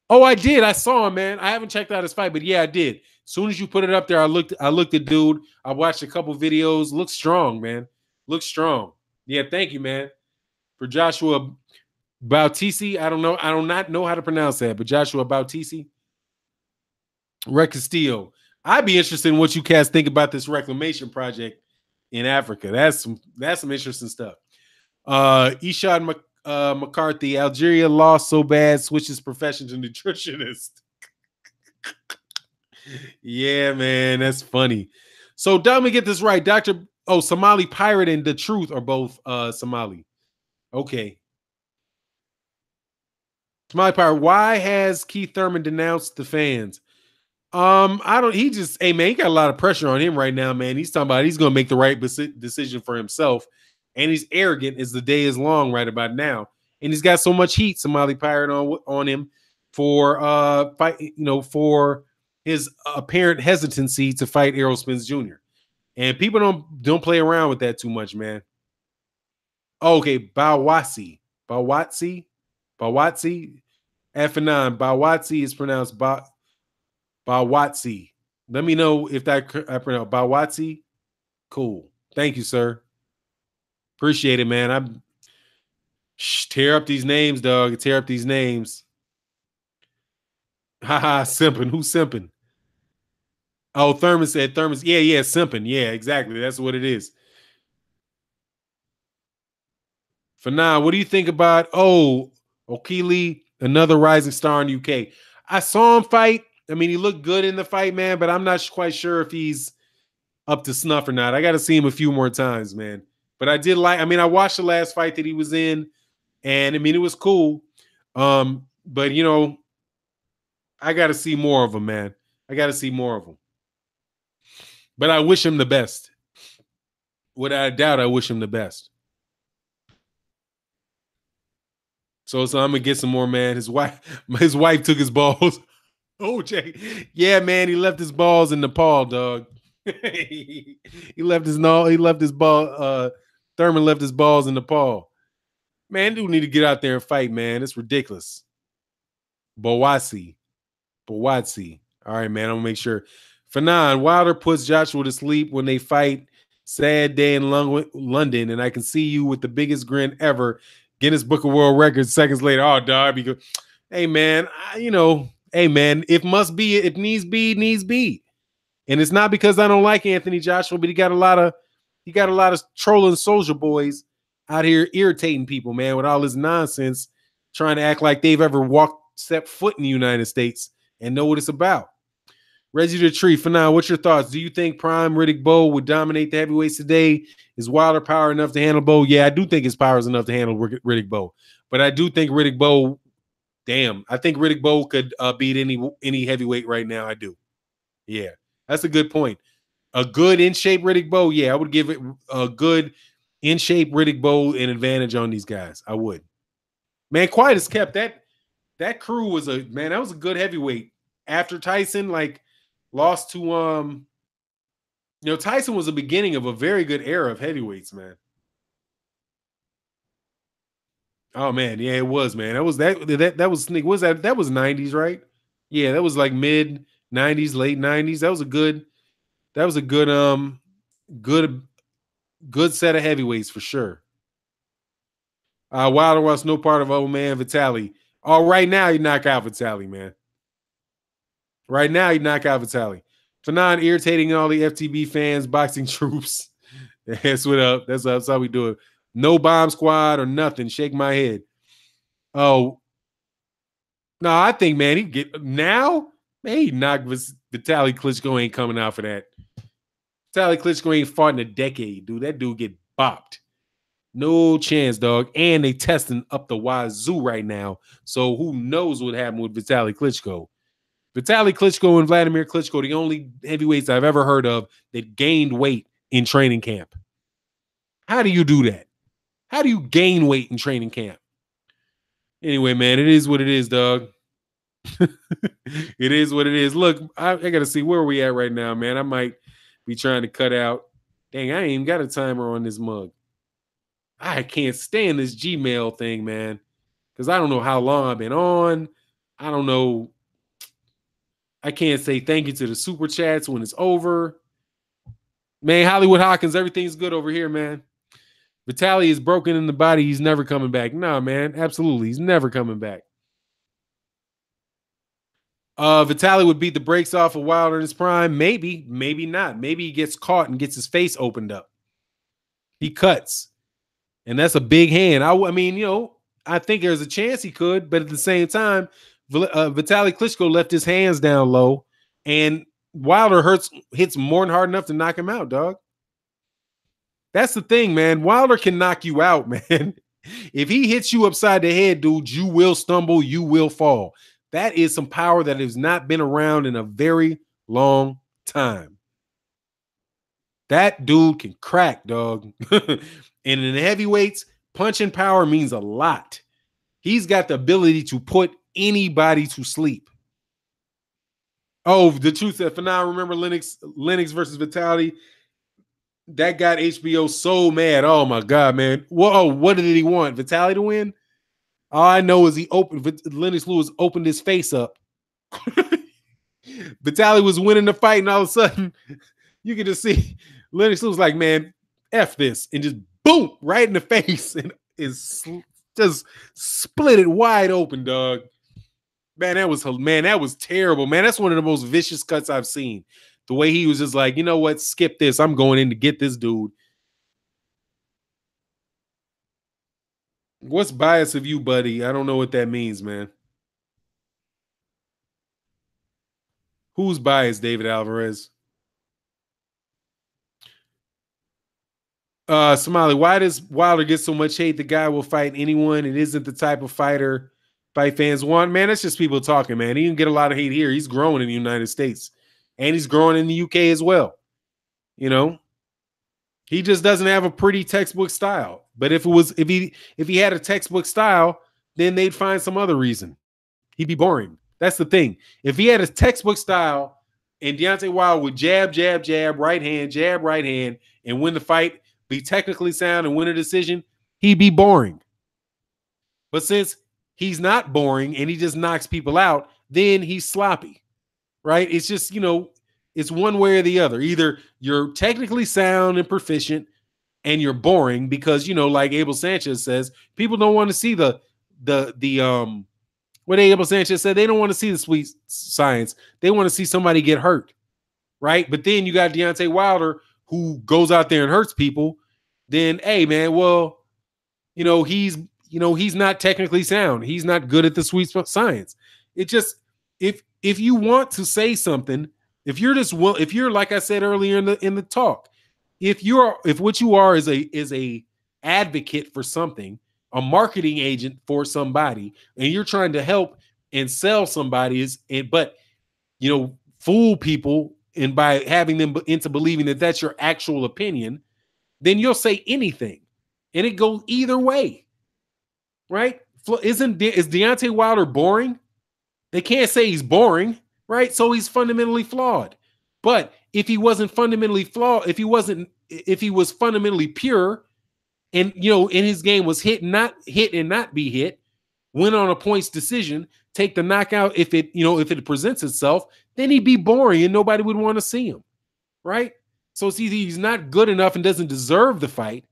Oh, I did. I saw him, man. I haven't checked out his fight, but yeah, I did. As soon as you put it up there, I looked at dude. I watched a couple videos. Looks strong, man. Looks strong. Yeah, thank you, man. For Joshua Bautisi, I don't know. I do not know how to pronounce that, but Joshua Bautisi. Rec Castillo. I'd be interested in what you cats think about this reclamation project. in Africa. That's some interesting stuff. Ishad McCarthy, Algeria lost so bad, switches profession to nutritionist. Yeah, man, that's funny. So, let me get this right. Somali Pirate and The Truth are both Somali. Okay. Somali Pirate, why has Keith Thurman denounced the fans? I don't. He just, hey man, he got a lot of pressure on him right now, man. He's talking about he's going to make the right decision for himself, and he's arrogant as the day is long right about now, and he's got so much heat, Somali Pirate, on him for for his apparent hesitancy to fight Errol Spence Jr. And people don't play around with that too much, man. Oh, okay, Bawatsi, F9. Bawatsi is pronounced Bawatsi. Let me know if I pronounce Bawatsi. Cool. Thank you, sir. Appreciate it, man. I'm tear up these names, dog. Tear up these names. Haha, simping. Who's simping? Oh, Thurman said Thurman's. Yeah, simping. Yeah, exactly. That's what it is. For now, what do you think about O'Keefe, another rising star in UK? I saw him fight. I mean, he looked good in the fight, man, but I'm not quite sure if he's up to snuff or not. I got to see him a few more times, man. But I did like, I mean, I watched the last fight that he was in, and I mean, it was cool. But you know, I got to see more of him, man. I got to see more of him. But I wish him the best. Without a doubt, I wish him the best. So I'm gonna get some more, man. His wife took his balls. OJ, yeah, man, he left his balls in Nepal, dog. he left his ball. Thurman left his balls in Nepal. Man, dude need to get out there and fight, man. It's ridiculous. Bawatsi. All right, man. I'm gonna make sure. Fanon, Wilder puts Joshua to sleep when they fight. Sad day in London, and I can see you with the biggest grin ever. Guinness Book of World Records seconds later. Oh, dog. Because, hey, man, hey, man, if needs be, needs be. And it's not because I don't like Anthony Joshua, but he got a lot of trolling soldier boys out here irritating people, man, with all this nonsense, trying to act like they've ever stepped foot in the United States and know what it's about. Reggie the Tree, for now, what's your thoughts? Do you think prime Riddick Bowe would dominate the heavyweights today? Is Wilder power enough to handle Bowe? Yeah, I do think his power is enough to handle Riddick Bowe. But I do think Riddick Bowe, I think Riddick Bowe could beat any heavyweight right now. I do. Yeah, that's a good point. A good in-shape Riddick Bowe, yeah, I would give it a good in-shape Riddick Bowe an advantage on these guys. I would. Man, quiet as kept. That crew was that was a good heavyweight. After Tyson, lost to Tyson was the beginning of a very good era of heavyweights, man. Oh man, yeah, it was, man. That was sneak. Was that was 90s, right? Yeah, that was like mid 90s, late 90s. That was a good good set of heavyweights for sure. Wilder was no part of old man Vitaly. Oh, right now you knock out Vitaly, man. Right now, he knock out Vitaly. Fanon irritating all the FTB fans, boxing troops. That's what up. That's how we do it. No bomb squad or nothing. Shake my head. Oh, no, I think, man, he get now. Man, he knocked Vitaly Klitschko ain't coming out for that. Vitaly Klitschko ain't fought in a decade, dude. That dude get bopped. No chance, dog. And they testing up the wazoo right now. So who knows what happened with Vitaly Klitschko? Vitaly Klitschko and Vladimir Klitschko, the only heavyweights I've ever heard of that gained weight in training camp. How do you do that? How do you gain weight in training camp? Anyway, man, it is what it is, dog. It is what it is. Look, I got to see where we at right now, man. I might be trying to cut out. Dang, I ain't even got a timer on this mug. I can't stand this Gmail thing, man, because I don't know how long I've been on. I don't know. I can't say thank you to the super chats when it's over. Man, Hollywood Hawkins, everything's good over here, man. Vitaly is broken in the body. He's never coming back. Nah, man, absolutely. He's never coming back. Vitaly would beat the brakes off of Wilder in his prime. Maybe, maybe not. Maybe he gets caught and gets his face opened up. He cuts. And that's a big hand. I mean, I think there's a chance he could, but at the same time, Vitaly Klitschko left his hands down low, and Wilder hits more than hard enough to knock him out, dog. That's the thing, man. Wilder can knock you out, man. If he hits you upside the head, dude, you will stumble, you will fall. That is some power that has not been around in a very long time. That dude can crack, dog. And in the heavyweights, punching power means a lot. He's got the ability to put anybody to sleep. Oh, the truth that for now, remember Lennox versus Vitaly? That got HBO so mad. Oh my God, man. Whoa, what did he want? Vitaly to win? All I know is Lennox Lewis opened his face up. Vitaly was winning the fight, and all of a sudden, you can just see Lennox Lewis like, man, F this, and just boom, right in the face, and is just split it wide open, dog. Man, that was terrible, man. That's one of the most vicious cuts I've seen. The way he was just like, you know what, skip this. I'm going in to get this dude. What's bias of you, buddy? I don't know what that means, man. Who's biased, David Alvarez? Somali, why does Wilder get so much hate? The guy will fight anyone. It isn't the type of fighter fight fans want. Man, that's just people talking, man. He didn't get a lot of hate here. He's growing in the United States. And he's growing in the UK as well. He just doesn't have a pretty textbook style. But if he had a textbook style, then they'd find some other reason. He'd be boring. That's the thing. If he had a textbook style and Deontay Wilder would jab, right hand, and win the fight, be technically sound and win a decision, he'd be boring. But since he's not boring and he just knocks people out, then he's sloppy. Right? It's just, it's one way or the other. Either you're technically sound and proficient and you're boring because, like Abel Sanchez says, people don't want to see what Abel Sanchez said, they don't want to see the sweet science. They want to see somebody get hurt. Right? But then you got Deontay Wilder who goes out there and hurts people. Then, hey, man, well, he's not technically sound. He's not good at the sweet science. It just, if you want to say something, if you're like I said earlier in the talk, if what you are is a advocate for something, a marketing agent for somebody, and you're trying to help and sell somebody, but fool people and by having them into believing that that's your actual opinion, then you'll say anything, and it goes either way, right? Is Deontay Wilder boring? They can't say he's boring, right? So he's fundamentally flawed. But if he wasn't fundamentally flawed, if he was fundamentally pure, and in his game was hit and not be hit, win on a points decision, take the knockout if it presents itself, then he'd be boring and nobody would want to see him, right? So it's either he's not good enough and doesn't deserve the fight,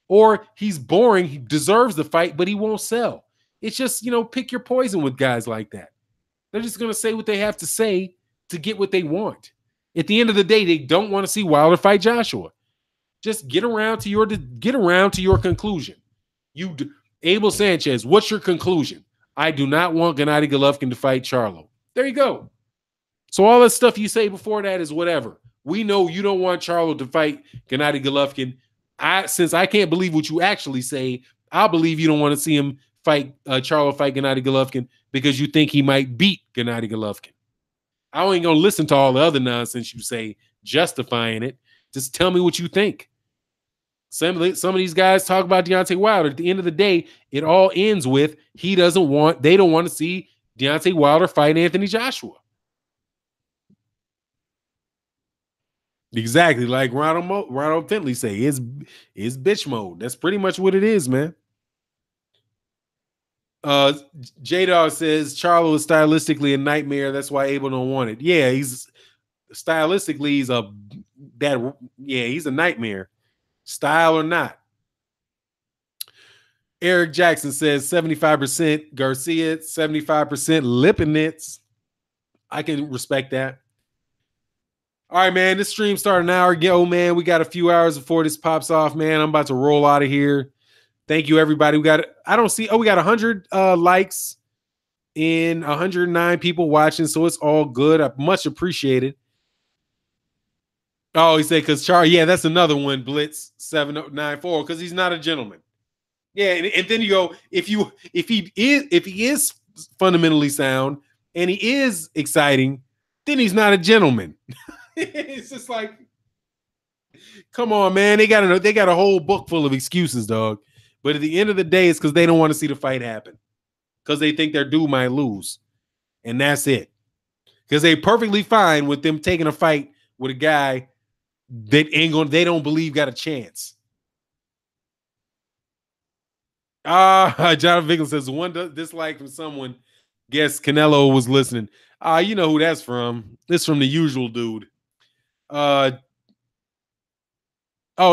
or he's boring, he deserves the fight, but he won't sell. It's just, pick your poison with guys like that. They're just going to say what they have to say to get what they want. At the end of the day, they don't want to see Wilder fight Joshua. Just get around to your conclusion. Abel Sanchez, what's your conclusion? I do not want Gennady Golovkin to fight Charlo. There you go. So all that stuff you say before that is whatever. We know you don't want Charlo to fight Gennady Golovkin. Since I can't believe what you actually say, I'll believe you don't want to see him fight Charlo fight Gennady Golovkin because you think he might beat Gennady Golovkin. I ain't gonna listen to all the other nonsense you say justifying it. Just tell me what you think. Some of these guys talk about Deontay Wilder. At the end of the day, it all ends with they don't want to see Deontay Wilder fight Anthony Joshua. Exactly, like Ronald Finley say, is bitch mode. That's pretty much what it is, man. J-Dog says Charlo is stylistically a nightmare. That's why Abel don't want it. Yeah, he's stylistically he's a nightmare. Style or not. Eric Jackson says 75% Garcia, 75% Lipinets. I can respect that. All right, man. This stream started an hour ago, man. We got a few hours before this pops off, man. I'm about to roll out of here. Thank you, everybody. We got, I don't see, we got 100 likes and 109 people watching, so it's all good. I much appreciate it. Oh, he said, because Charlie, yeah, that's another one, Blitz 794, because he's not a gentleman. Yeah, and then you go, if he is fundamentally sound and he is exciting, then he's not a gentleman. It's just like, come on, man. They got a whole book full of excuses, dog. But at the end of the day, it's because they don't want to see the fight happen. Because they think their dude might lose. And that's it. Because they perfectly fine with them taking a fight with a guy that they don't believe got a chance. Jonathan Finkel says one dislike from someone. Guess Canelo was listening. You know who that's from. This from the usual dude. Oh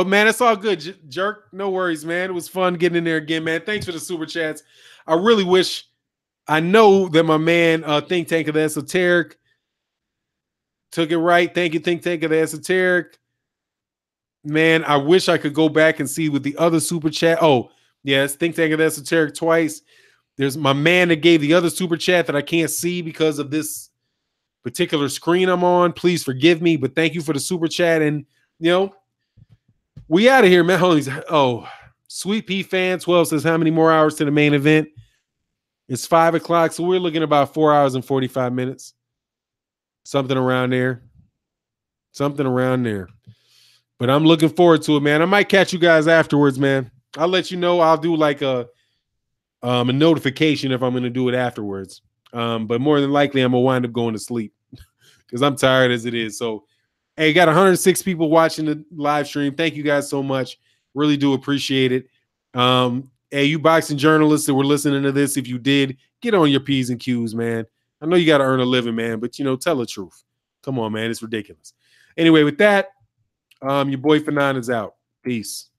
man, it's all good, Jerk. No worries, man. It was fun getting in there again, man. Thanks for the super chats. I really wish. I know that my man Think Tank of the Esoteric took it right. Thank you, Think Tank of the Esoteric. Man, I wish I could go back and see with the other super chat. Oh, yes, Think Tank of the Esoteric twice. There's my man that gave the other super chat that I can't see because of this particular screen I'm on. Please forgive me, but thank you for the super chat. And, you know, we out of here, man. Oh, Sweet Pea Fan 12 says, how many more hours to the main event? It's 5 o'clock, so we're looking about 4 hours and 45 minutes. Something around there. Something around there. But I'm looking forward to it, man. I might catch you guys afterwards, man. I'll let you know. I'll do like a notification if I'm going to do it afterwards. But more than likely, I'm going to wind up going to sleep because I'm tired as it is. So, hey, got 106 people watching the live stream. Thank you guys so much. Really do appreciate it. Hey, you boxing journalists that were listening to this, if you did, get on your P's and Q's, man. I know you got to earn a living, man, but, you know, tell the truth. Come on, man. It's ridiculous. Anyway, with that, your boy Fanon is out. Peace.